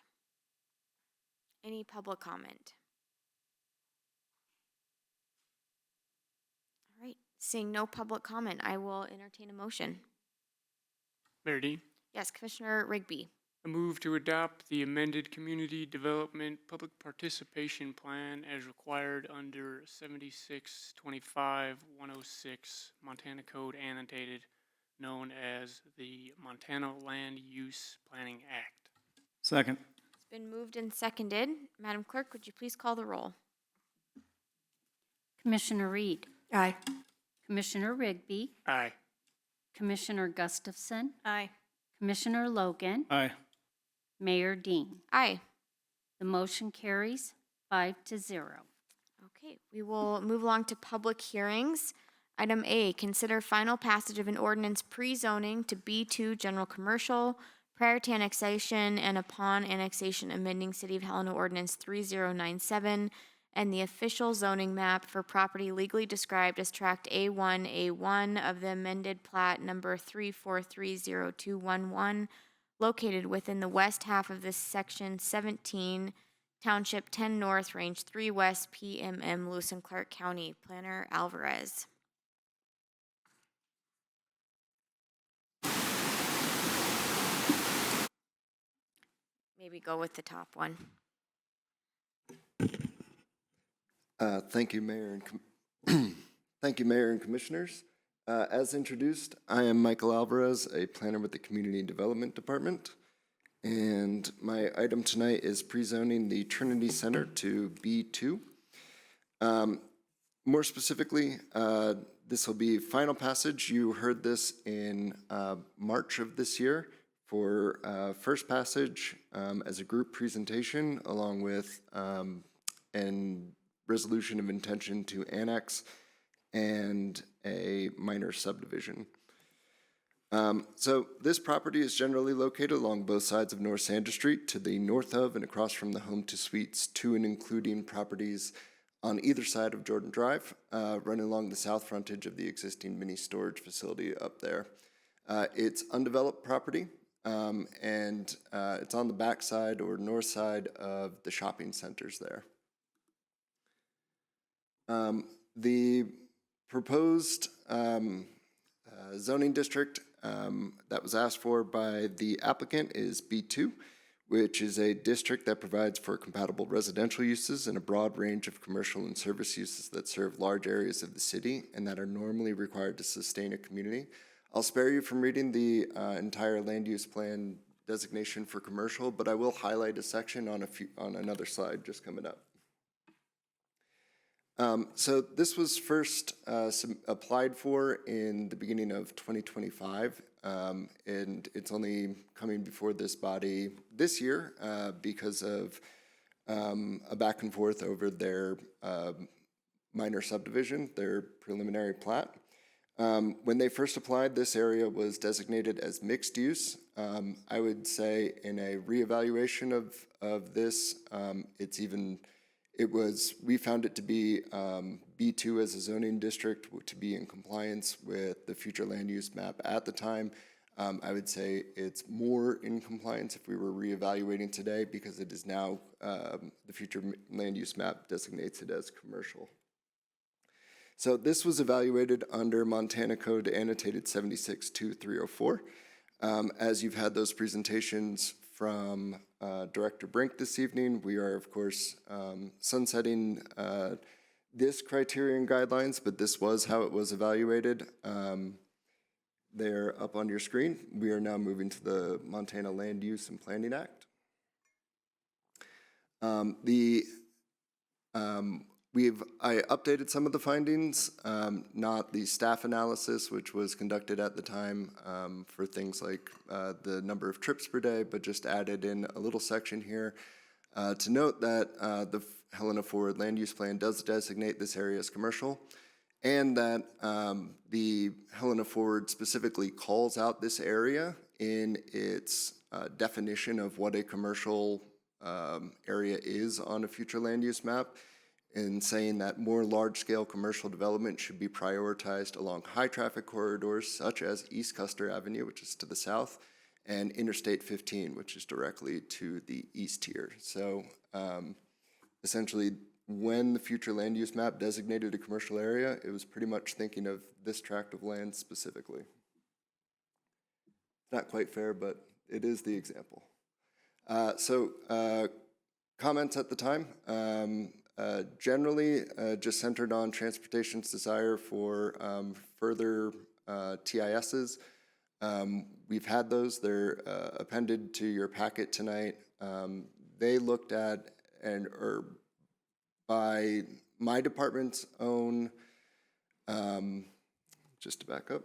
Any public comment? All right, seeing no public comment, I will entertain a motion. Mayor Dean, Yes, Commissioner Rigby. I move to adopt the amended Community Development Public Participation Plan as required under 7625-106 Montana Code annotated, known as the Montana Land Use Planning Act. Second. It's been moved and seconded. Madam Clerk, would you please call the roll? Commissioner Reed, Aye. Commissioner Rigby, Aye. Commissioner Gustafson, Aye. Commissioner Logan, Aye. Mayor Dean. Aye. The motion carries 5-0. Okay, we will move along to public hearings. Item A, consider final passage of an ordinance pre-zoning to B2 General Commercial prior to annexation and upon annexation amending City of Helena Ordinance 3097 and the official zoning map for property legally described as Tract A1A1 of the amended plat number 3430211 located within the west half of this Section 17, Township 10 North, Range 3 West, PMM, Lewis and Clark County. Planner Alvarez. Maybe go with the top one. Thank you, Mayor thank you, Mayor and Commissioners. As introduced, I am Michael Alvarez, a planner with the Community Development Department, and my item tonight is pre-zoning the Trinity Center to B2. More specifically, this will be final passage. You heard this in March of this year for first passage as a group presentation, along with an resolution of intention to annex and a minor subdivision. So this property is generally located along both sides of North Sanders Street, to the north of and across from the Home to Suites, to and including properties on either side of Jordan Drive, running along the south frontage of the existing mini storage facility up there. It's undeveloped property, and it's on the back side or north side of the shopping centers there. The proposed zoning district that was asked for by the applicant is B2, which is a district that provides for compatible residential uses and a broad range of commercial and service uses that serve large areas of the city and that are normally required to sustain a community. I'll spare you from reading the entire land use plan designation for commercial, but I will highlight a section on another slide just coming up. So this was first applied for in the beginning of 2025, and it's only coming before this body this year because of a back and forth over their minor subdivision, their preliminary plat. When they first applied, this area was designated as mixed use. I would say in a reevaluation of this, we found it to be B2 as a zoning district to be in compliance with the future land use map at the time. I would say it's more in compliance if we were reevaluating today, because it is now, the future land use map designates it as commercial. So this was evaluated under Montana Code annotated 762304. As you've had those presentations from Director Brink this evening, we are, of course, sunsetting this criterion guidelines, but this was how it was evaluated. They're up on your screen. We are now moving to the Montana Land Use and Planning Act. I updated some of the findings, not the staff analysis, which was conducted at the time for things like the number of trips per day, but just added in a little section here to note that the Helena Forward Land Use Plan does designate this area as commercial, and that the Helena Forward specifically calls out this area in its definition of what a commercial area is on a future land use map, in saying that more large-scale commercial development should be prioritized along high-traffic corridors such as East Custer Avenue, which is to the south, and Interstate 15, which is directly to the east here. So essentially, when the future land use map designated a commercial area, it was pretty much thinking of this tract of land specifically. Not quite fair, but it is the example. Comments at the time. Generally, just centered on transportation's desire for further TISs. We've had those. They're appended to your packet tonight. They looked at or by my department's own, just to back up,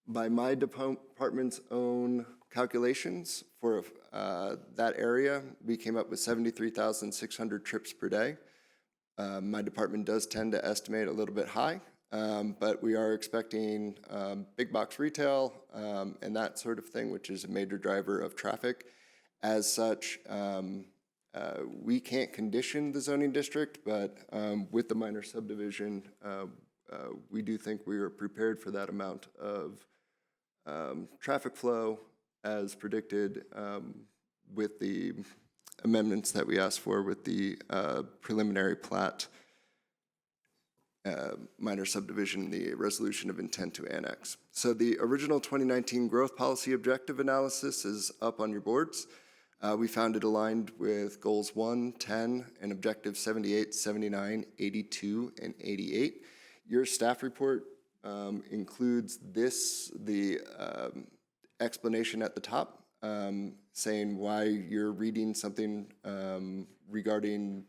by my department's own calculations for that area, we came up with 73,600 trips per day. My department does tend to estimate a little bit high, but we are expecting big box retail and that sort of thing, which is a major driver of traffic. As such, we can't condition the zoning district, but with the minor subdivision, we do think we are prepared for that amount of traffic flow as predicted with the amendments that we asked for with the preliminary plat, minor subdivision, the resolution of intent to annex. So the original 2019 growth policy objective analysis is up on your boards. We found it aligned with goals 1, 10, and objectives 78, 79, 82, and 88. Your staff report includes the explanation at the top, saying why you're reading something regarding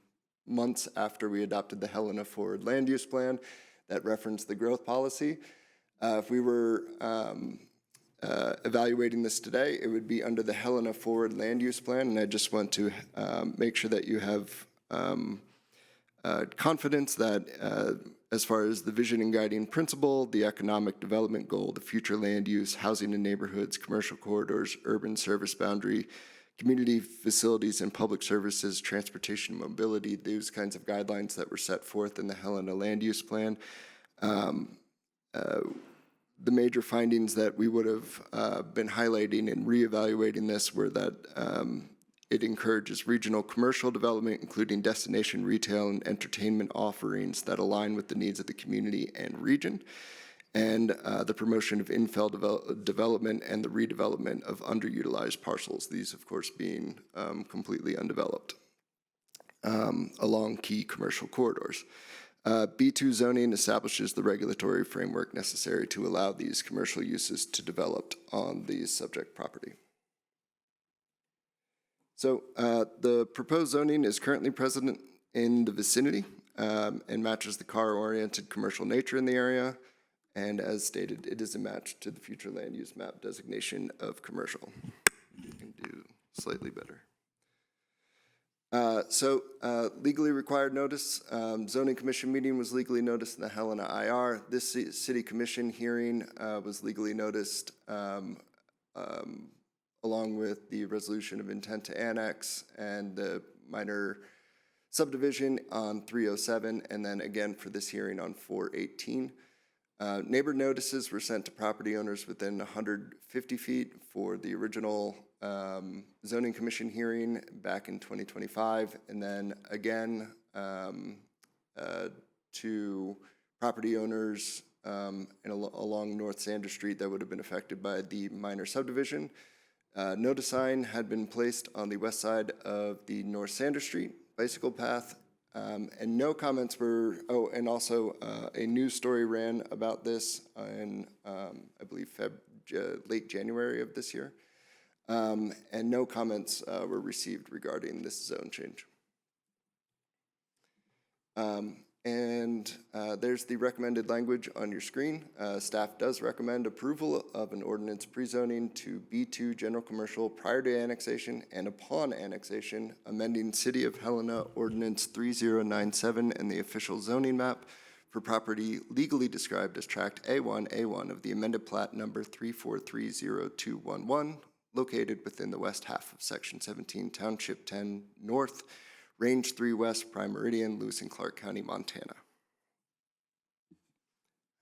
months after we adopted the Helena Forward Land Use Plan that referenced the growth policy. If we were evaluating this today, it would be under the Helena Forward Land Use Plan, and I just want to make sure that you have confidence that as far as the vision and guiding principle, the economic development goal, the future land use, housing and neighborhoods, commercial corridors, urban service boundary, community facilities and public services, transportation and mobility, those kinds of guidelines that were set forth in the Helena Land Use Plan. The major findings that we would have been highlighting and reevaluating this were that it encourages regional commercial development, including destination retail and entertainment offerings that align with the needs of the community and region, and the promotion of infill development and the redevelopment of underutilized parcels, these of course being completely undeveloped, along key commercial corridors. B2 zoning establishes the regulatory framework necessary to allow these commercial uses to develop on the subject property. So the proposed zoning is currently present in the vicinity and matches the car-oriented commercial nature in the area. And as stated, it is a match to the future land use map designation of commercial. You can do slightly better. Legally required notice. Zoning Commission meeting was legally noticed in the Helena IR. This City Commission hearing was legally noticed along with the resolution of intent to annex and the minor subdivision on 307, and then again for this hearing on 418. Neighbor notices were sent to property owners within 150 feet for the original Zoning Commission hearing back in 2025, and then again to property owners along North Sanders Street that would have been affected by the minor subdivision. Notice sign had been placed on the west side of the North Sanders Street bicycle path, and no comments were, and also a news story ran about this in, I believe, late January of this year, and no comments were received regarding this zone change. And there's the recommended language on your screen. Staff does recommend approval of an ordinance pre-zoning to B2 General Commercial prior to annexation and upon annexation, amending City of Helena Ordinance 3097 and the official zoning map for property legally described as Tract A1 of the amended plat number 3430211, located within the west half of Section 17, Township 10 North, Range 3 West, Prime Meridian, Lewis and Clark County, Montana.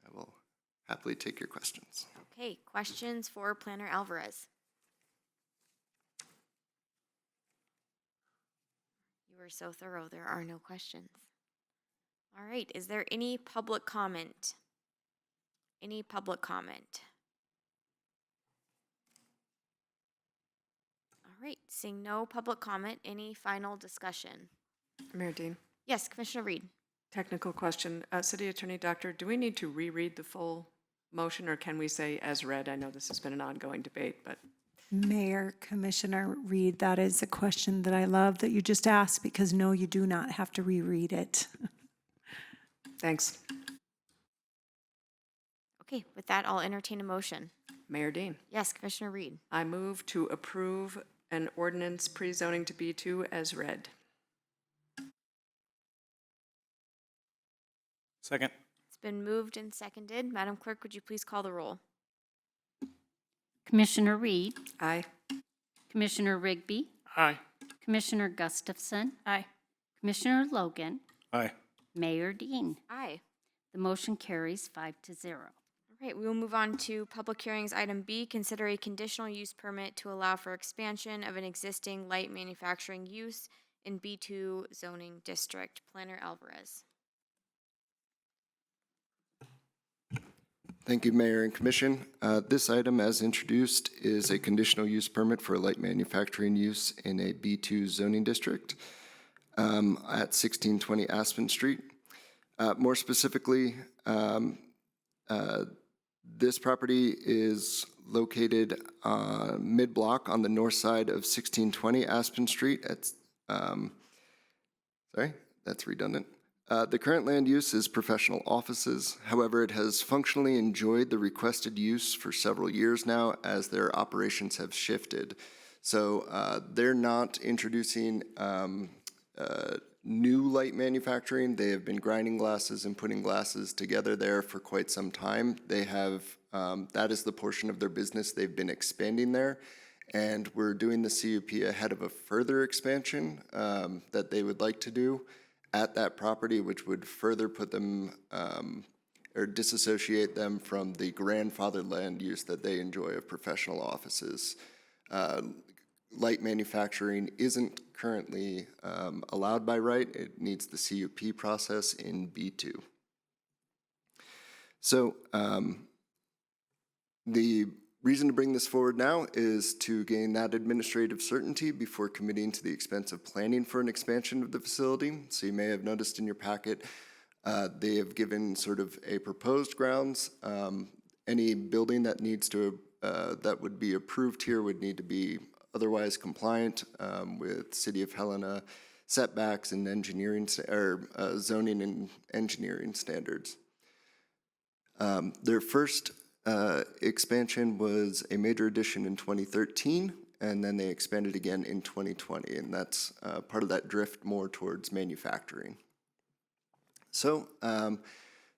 I will happily take your questions. Okay, questions for Planner Alvarez? You were so thorough, there are no questions. All right, is there any public comment? Any public comment? All right, seeing no public comment, any final discussion? Mayor Dean, Yes, Commissioner Reed. technical question. City Attorney Doctor, do we need to reread the full motion, or can we say as read? I know this has been an ongoing debate, but Mayor, Commissioner Reed, that is a question that I love that you just asked, because no, you do not have to reread it. thanks. Okay, with that, I'll entertain a motion. Mayor Dean, Yes, Commissioner Reed. I move to approve an ordinance pre-zoning to B2 as read. Second. It's been moved and seconded. Madam Clerk, would you please call the roll? Commissioner Reed, Aye. Commissioner Rigby, Aye. Commissioner Gustafson, Aye. Commissioner Logan, Aye. Mayor Dean. Aye. The motion carries 5-0. All right, we will move on to public hearings. Item B, consider a conditional use permit to allow for expansion of an existing light manufacturing use in B2 zoning district. Planner Alvarez. Thank you, Mayor and Commission. This item, as introduced, is a conditional use permit for light manufacturing use in a B2 zoning district at 1620 Aspen Street. More specifically, this property is located mid-block on the north side of 1620 Aspen Street. Sorry, that's redundant. The current land use is professional offices. However, it has functionally enjoyed the requested use for several years now as their operations have shifted. So they're not introducing new light manufacturing. They have been grinding glasses and putting glasses together there for quite some time. They have, that is the portion of their business they've been expanding there. And we're doing the CUP ahead of a further expansion that they would like to do at that property, which would further put them or disassociate them from the grandfathered land use that they enjoy of professional offices. Light manufacturing isn't currently allowed by right. It needs the CUP process in B2. So the reason to bring this forward now is to gain that administrative certainty before committing to the expense of planning for an expansion of the facility. So you may have noticed in your packet, they have given sort of a proposed grounds. Any building that needs to, that would be approved here would need to be otherwise compliant with City of Helena setbacks and engineering, or zoning and engineering standards. Their first expansion was a major addition in 2013, and then they expanded again in 2020, and that's part of that drift more towards manufacturing. So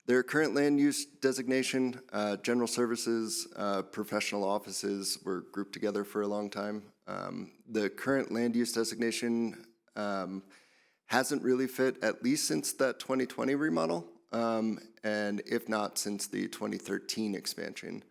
their current land use designation, general services, professional offices were grouped together for a long time. The current land use designation hasn't really fit, at least since that 2020 remodel. And if not, since the 2013 expansion.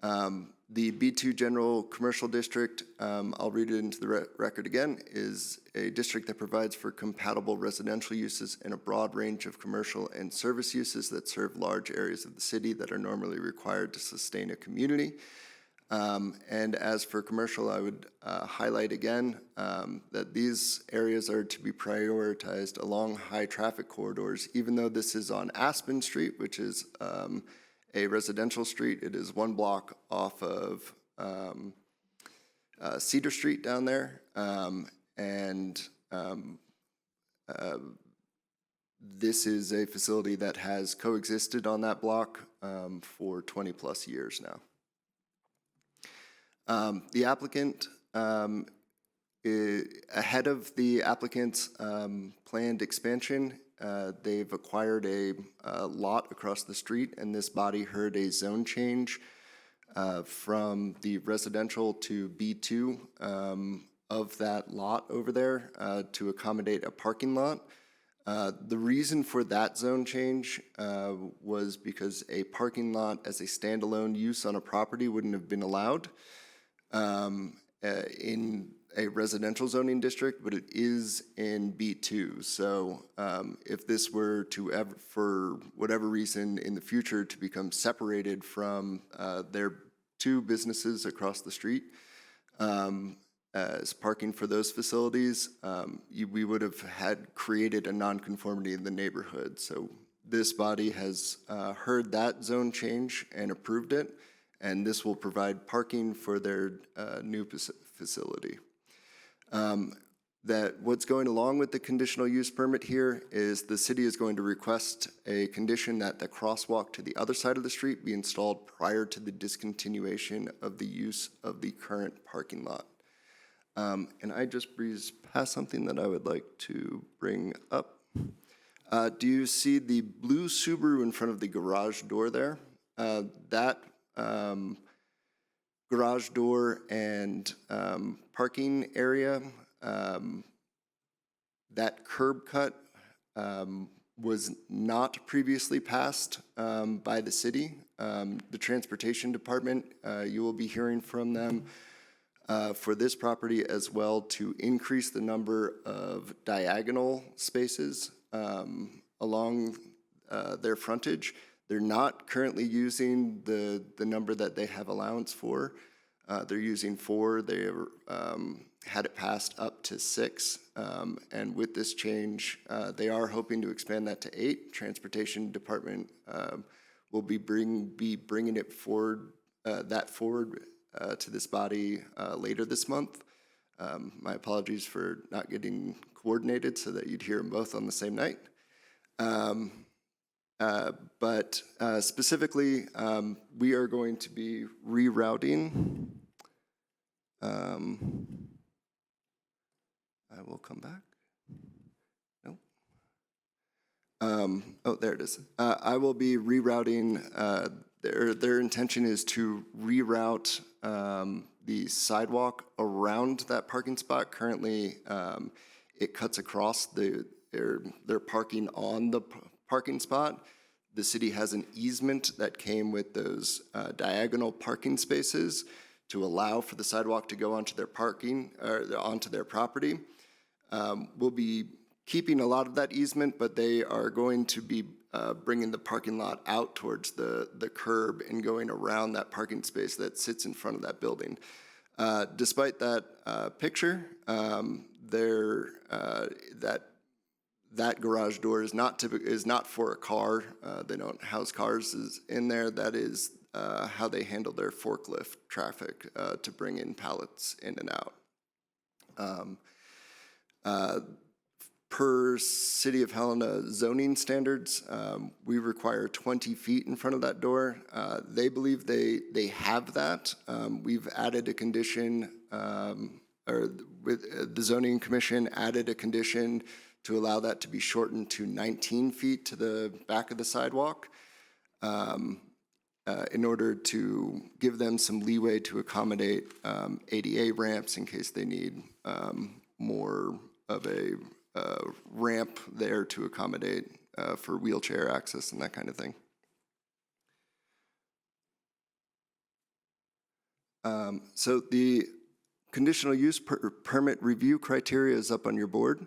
The B2 General Commercial District, I'll read it into the record again, is a district that provides for compatible residential uses and a broad range of commercial and service uses that serve large areas of the city that are normally required to sustain a community. And as for commercial, I would highlight again that these areas are to be prioritized along high traffic corridors. Even though this is on Aspen Street, which is a residential street, it is one block off of Cedar Street down there. this is a facility that has coexisted on that block for 20-plus years now. The applicant, ahead of the applicant's planned expansion, they've acquired a lot across the street, and this body heard a zone change from the residential to B2 of that lot over there to accommodate a parking lot. The reason for that zone change was because a parking lot as a standalone use on a property wouldn't have been allowed in a residential zoning district, but it is in B2. So if this were to ever, for whatever reason in the future, to become separated from their two businesses across the street as parking for those facilities, we would have had created a nonconformity in the neighborhood. So this body has heard that zone change and approved it, and this will provide parking for their new facility. That what's going along with the conditional use permit here is the city is going to request a condition that the crosswalk to the other side of the street be installed prior to the discontinuation of the use of the current parking lot. And I just breezed past something that I would like to bring up. Do you see the blue Subaru in front of the garage door there? That garage door and parking area, that curb cut was not previously passed by the city. The transportation department, you will be hearing from them for this property as well to increase the number of diagonal spaces along their frontage. They're not currently using the number that they have allowance for. They're using 4. They had it passed up to 6. And with this change, they are hoping to expand that to 8. Transportation Department will be bringing it forward, to this body later this month. My apologies for not getting coordinated so that you'd hear them both on the same night. But specifically, we are going to be rerouting. I will come back. Nope. Oh, there it is. I will be rerouting. Their intention is to reroute the sidewalk around that parking spot. Currently, it cuts across their parking on the parking spot. The city has an easement that came with those diagonal parking spaces to allow for the sidewalk to go onto their onto their property. We'll be keeping a lot of that easement, but they are going to be bringing the parking lot out towards the curb and going around that parking space that sits in front of that building. Despite that picture, that garage door is not for a car. They don't house cars in there. That is how they handle their forklift traffic to bring in pallets in and out. Per City of Helena zoning standards, we require 20 feet in front of that door. They believe they have that. We've added a condition, or with the zoning commission added a condition to allow that to be shortened to 19 feet to the back of the sidewalk in order to give them some leeway to accommodate ADA ramps in case they need more of a ramp there to accommodate for wheelchair access and that kind of thing. So the conditional use permit review criteria is up on your board.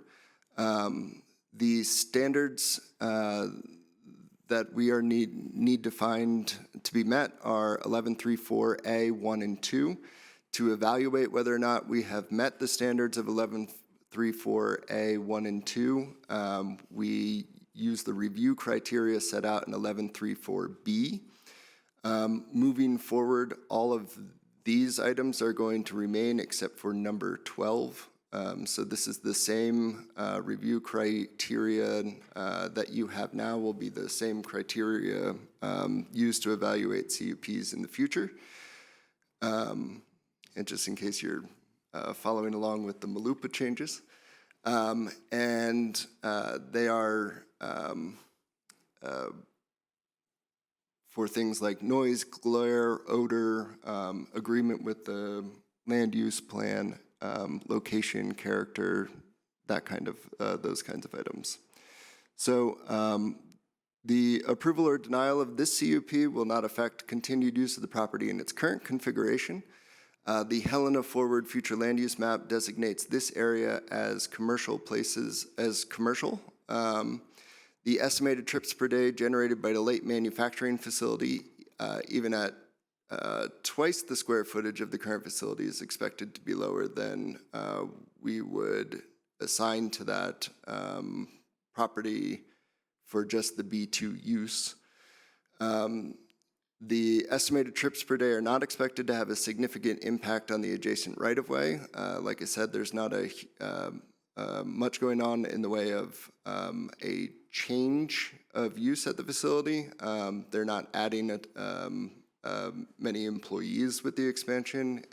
The standards that we need to find to be met are 1134A 1 and 2. To evaluate whether or not we have met the standards of 1134A 1 and 2, we use the review criteria set out in 1134B. Moving forward, all of these items are going to remain except for number 12. So this is the same review criteria that you have now will be the same criteria used to evaluate CUPs in the future. And just in case you're following along with the MALUPA changes. They are for things like noise, glare, odor, agreement with the land use plan, location, character, that kind of, those kinds of items. So the approval or denial of this CUP will not affect continued use of the property in its current configuration. The Helena Forward Future Land Use Map designates this area as commercial places, as commercial. The estimated trips per day generated by the light manufacturing facility, even at twice the square footage of the current facility, is expected to be lower than we would assign to that property for just the B2 use. The estimated trips per day are not expected to have a significant impact on the adjacent right-of-way. Like I said, there's not much going on in the way of a change of use at the facility. They're not adding many employees with the expansion.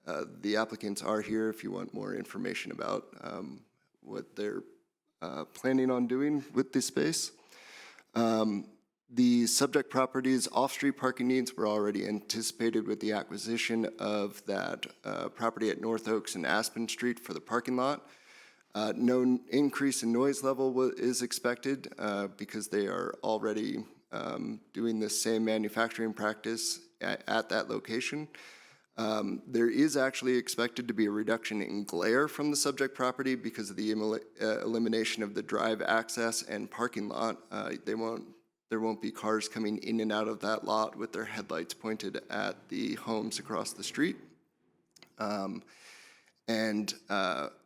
The applicants are here if you want more information about what they're planning on doing with this space. The subject property's off-street parking needs were already anticipated with the acquisition of that property at North Oaks and Aspen Street for the parking lot. No increase in noise level is expected because they are already doing the same manufacturing practice at that location. There is actually expected to be a reduction in glare from the subject property because of the elimination of the drive access and parking lot. There won't be cars coming in and out of that lot with their headlights pointed at the homes across the street.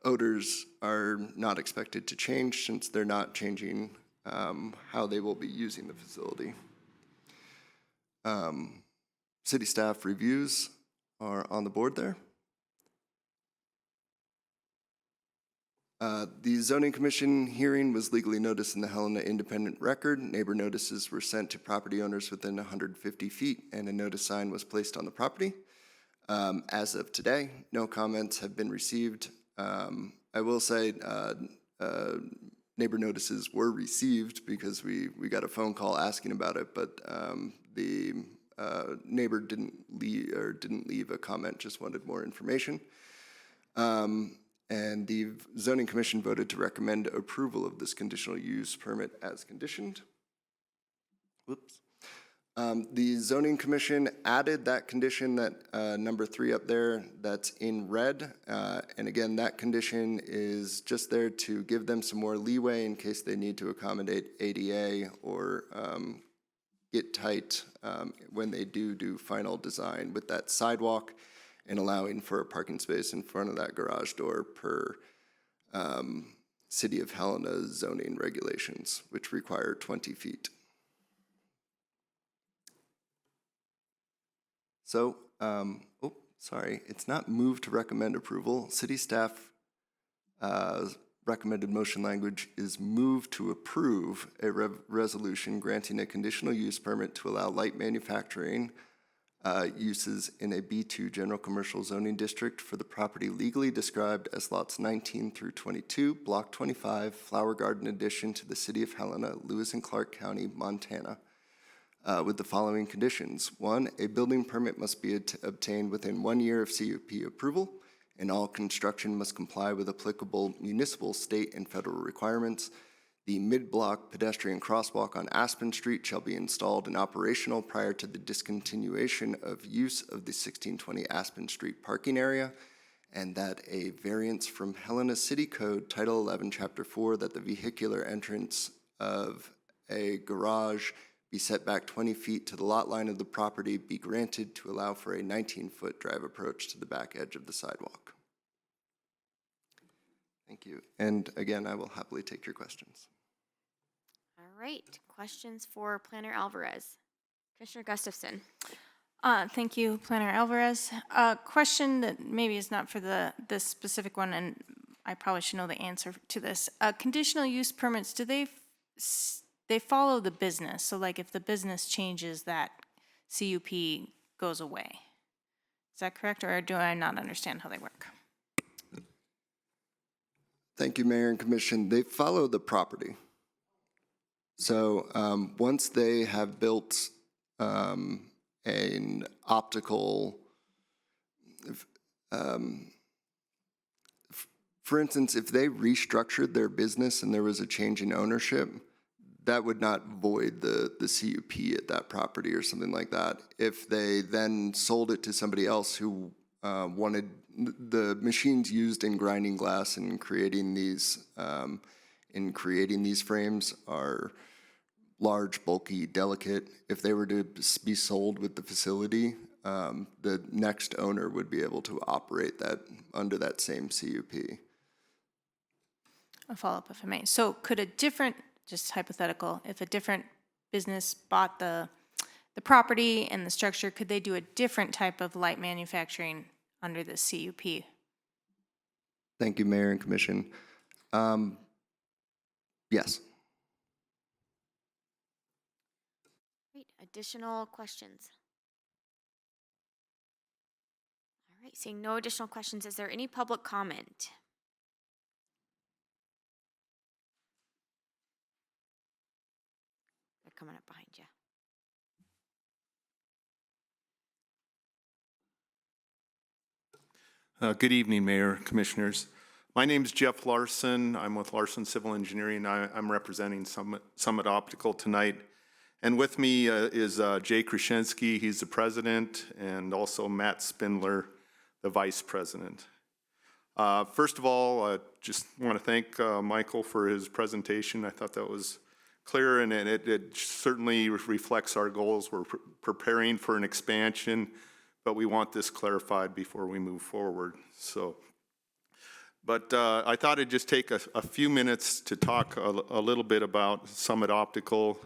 Odors are not expected to change since they're not changing how they will be using the facility. City staff reviews are on the board there. The Zoning Commission hearing was legally noticed in the Helena Independent Record. Neighbor notices were sent to property owners within 150 feet, and a notice sign was placed on the property. As of today, no comments have been received. I will say neighbor notices were received because we got a phone call asking about it, but the neighbor didn't leave a comment, just wanted more information. And the Zoning Commission voted to recommend approval of this conditional use permit as conditioned. Whoops. The Zoning Commission added that condition, that number 3 up there, that's in red. And again, that condition is just there to give them some more leeway in case they need to accommodate ADA or get tight when they do final design with that sidewalk and allowing for a parking space in front of that garage door per City of Helena zoning regulations, which require 20 feet. So, sorry, it's not moved to recommend approval. City staff recommended motion language is moved to approve a resolution granting a conditional use permit to allow light manufacturing uses in a B2 general commercial zoning district for the property legally described as lots 19 through 22, block 25, Flower Garden addition to the City of Helena, Lewis and Clark County, Montana. With the following conditions. 1, a building permit must be obtained within 1 year of CUP approval, and all construction must comply with applicable municipal, state, and federal requirements. The mid-block pedestrian crosswalk on Aspen Street shall be installed and operational prior to the discontinuation of use of the 1620 Aspen Street parking area, and that a variance from Helena City Code, Title 11, Chapter 4, that the vehicular entrance of a garage be set back 20 feet to the lot line of the property be granted to allow for a 19-foot drive approach to the back edge of the sidewalk. Thank you. And again, I will happily take your questions. All right, questions for Planner Alvarez. Commissioner Gustafson. Thank you, Planner Alvarez. A question that maybe is not for this specific one, and I probably should know the answer to this. Conditional use permits, do they follow the business? So like if the business changes, that CUP goes away. Is that correct, or do I not understand how they work? Thank you, Mayor and Commission. They follow the property. So once they have built an optical, for instance, if they restructured their business and there was a change in ownership, that would not void the CUP at that property or something like that. If they then sold it to somebody else who wanted the machines used in grinding glass and creating these frames are large, bulky, delicate. If they were to be sold with the facility, the next owner would be able to operate that under that same CUP. A follow-up, if I may. So could a different, just hypothetical, if a different business bought the property and the structure, could they do a different type of light manufacturing under the CUP? Thank you, Mayor and Commission. Yes. Great. Additional questions? All right, seeing no additional questions, is there any public comment? They're coming up behind you. Good evening, Mayor, Commissioners. My name is Jeff Larson. I'm with Larson Civil Engineering. I'm representing Summit Optical tonight. And with me is Jay Krushenski. He's the president, and also Matt Spindler, the vice president. First of all, I just want to thank Michael for his presentation. I thought that was clear, and it certainly reflects our goals. We're preparing for an expansion, but we want this clarified before we move forward. But I thought I'd just take a few minutes to talk a little bit about Summit Optical.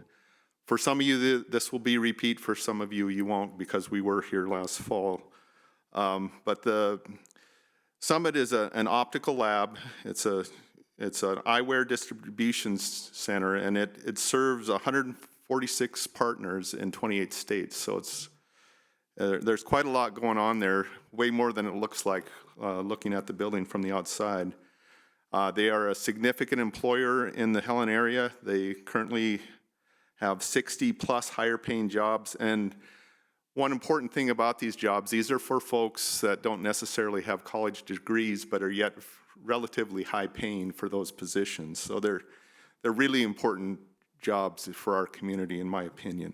For some of you, this will be repeat. For some of you, you won't, because we were here last fall. But the Summit is an optical lab. It's an eyewear distribution center, and it serves 146 partners in 28 states. So there's quite a lot going on there, way more than it looks like looking at the building from the outside. They are a significant employer in the Helen area. They currently have 60 plus higher paying jobs. And one important thing about these jobs, these are for folks that don't necessarily have college degrees, but are yet relatively high paying for those positions. So they're really important jobs for our community, in my opinion.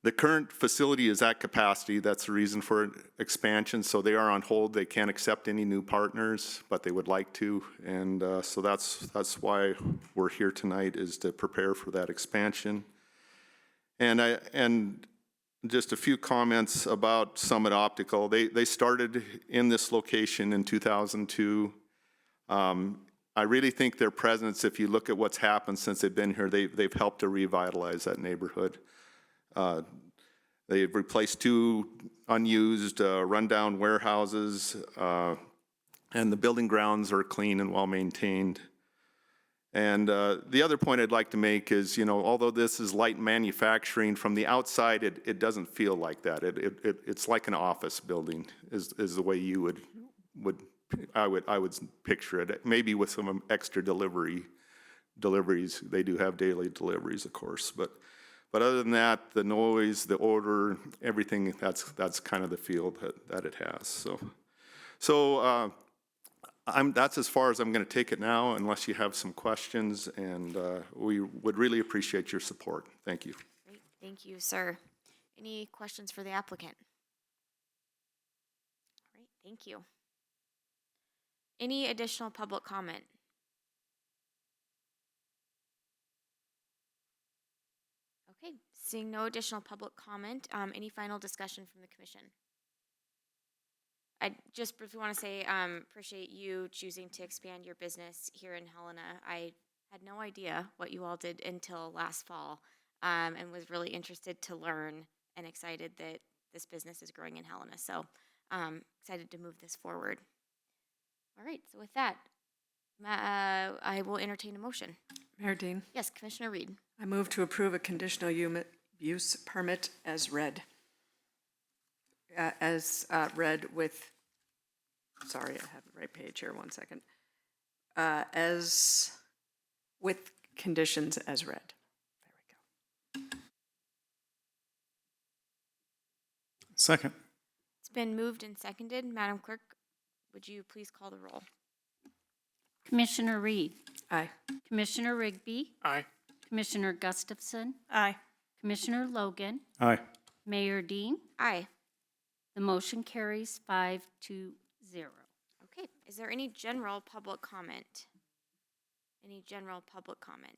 The current facility is at capacity. That's the reason for expansion. So they are on hold. They can't accept any new partners, but they would like to. And so that's why we're here tonight, is to prepare for that expansion. And just a few comments about Summit Optical. They started in this location in 2002. I really think their presence, if you look at what's happened since they've been here, they've helped to revitalize that neighborhood. They've replaced 2 unused, rundown warehouses, and the building grounds are clean and well-maintained. And the other point I'd like to make is, although this is light manufacturing, from the outside, it doesn't feel like that. It's like an office building, is the way you I would picture it. Maybe with some extra deliveries. They do have daily deliveries, of course, but other than that, the noise, the odor, everything, that's kind of the feel that it has. So that's as far as I'm going to take it now, unless you have some questions, and we would really appreciate your support. Thank you. Great. Thank you, sir. Any questions for the applicant? All right, thank you. Any additional public comment? Okay, seeing no additional public comment, any final discussion from the commission? I just briefly want to say, appreciate you choosing to expand your business here in Helena. I had no idea what you all did until last fall, and was really interested to learn and excited that this business is growing in Helena. So excited to move this forward. All right, so with that, I will entertain a motion. Mayor Dean, Yes, Commissioner Reed. I move to approve a conditional use permit as read. Read with, sorry, I have the right page here, one second. As with conditions as read. There we go. Second. It's been moved and seconded. Madam Clerk, would you please call the roll? Commissioner Reed. Aye. Commissioner Rigby. Aye. Commissioner Gustafson. Aye. Commissioner Logan. Aye. Mayor Dean. Aye. The motion carries 5-0. Okay, is there any general public comment? Any general public comment?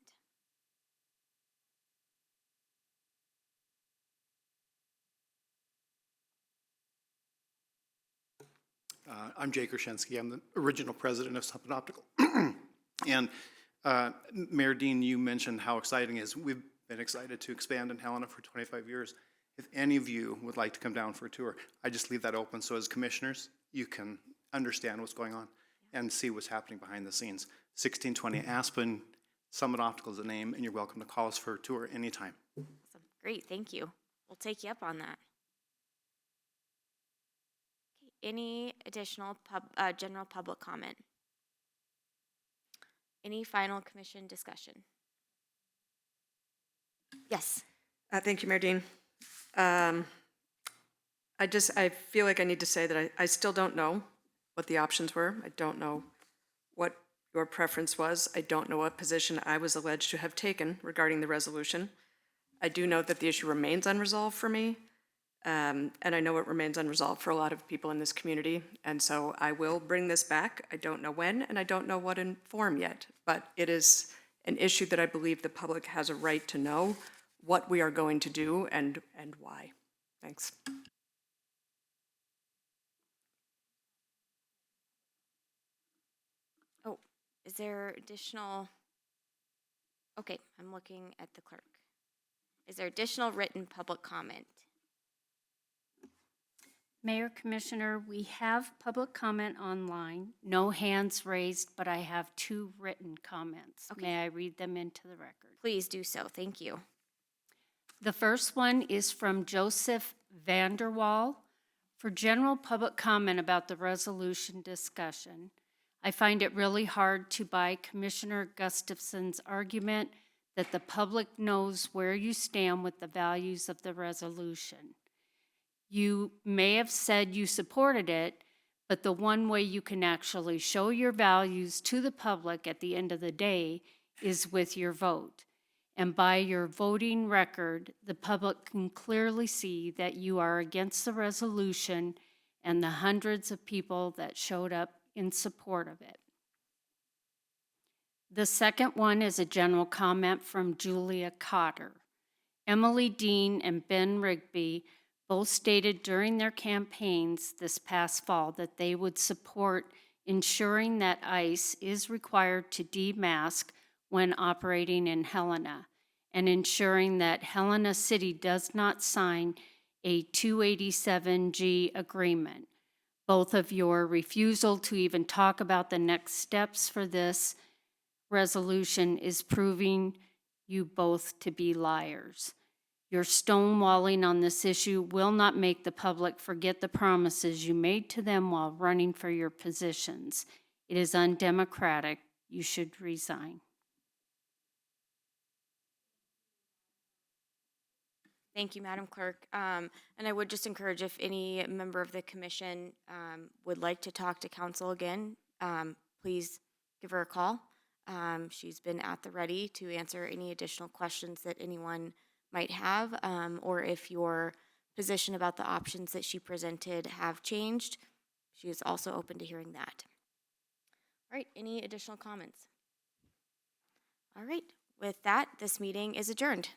I'm Jay Kershensky. I'm the original president of Summit Optical. And Mayor Dean, you mentioned how exciting it is. We've been excited to expand in Helena for 25 years. If any of you would like to come down for a tour, I just leave that open so as commissioners, you can understand what's going on and see what's happening behind the scenes. 1620 Aspen, Summit Optical is the name, and you're welcome to call us for a tour anytime. Awesome. Great, thank you. We'll take you up on that. Okay, any additional general public comment? Any final commission discussion? Yes. Thank you, Mayor Dean. I feel like I need to say that I still don't know what the options were. I don't know what your preference was. I don't know what position I was alleged to have taken regarding the resolution. I do know that the issue remains unresolved for me, and I know it remains unresolved for a lot of people in this community, and so I will bring this back. I don't know when, and I don't know what in form yet, but it is an issue that I believe the public has a right to know what we are going to do and why. Thanks. Oh, is there additional? Okay, I'm looking at the clerk. Is there additional written public comment? Mayor, Commissioner, we have public comment online. No hands raised, but I have 2 written comments. Okay. May I read them into the record? Please do so. Thank you. The first one is from Joseph Vanderwall. For general public comment about the resolution discussion, I find it really hard to buy Commissioner Gustafson's argument that the public knows where you stand with the values of the resolution. You may have said you supported it, but the one way you can actually show your values to the public at the end of the day is with your vote. And by your voting record, the public can clearly see that you are against the resolution and the hundreds of people that showed up in support of it. The second one is a general comment from Julia Cotter. Emily Dean and Ben Rigby both stated during their campaigns this past fall that they would support ensuring that ICE is required to demask when operating in Helena, and ensuring that Helena City does not sign a 287G agreement. Both of your refusal to even talk about the next steps for this resolution is proving you both to be liars. Your stonewalling on this issue will not make the public forget the promises you made to them while running for your positions. It is undemocratic. You should resign. Thank you, Madam Clerk. And I would just encourage if any member of the commission would like to talk to council again, please give her a call. She's been at the ready to answer any additional questions that anyone might have, or if your position about the options that she presented have changed, she is also open to hearing that. All right, any additional comments? All right, with that, this meeting is adjourned.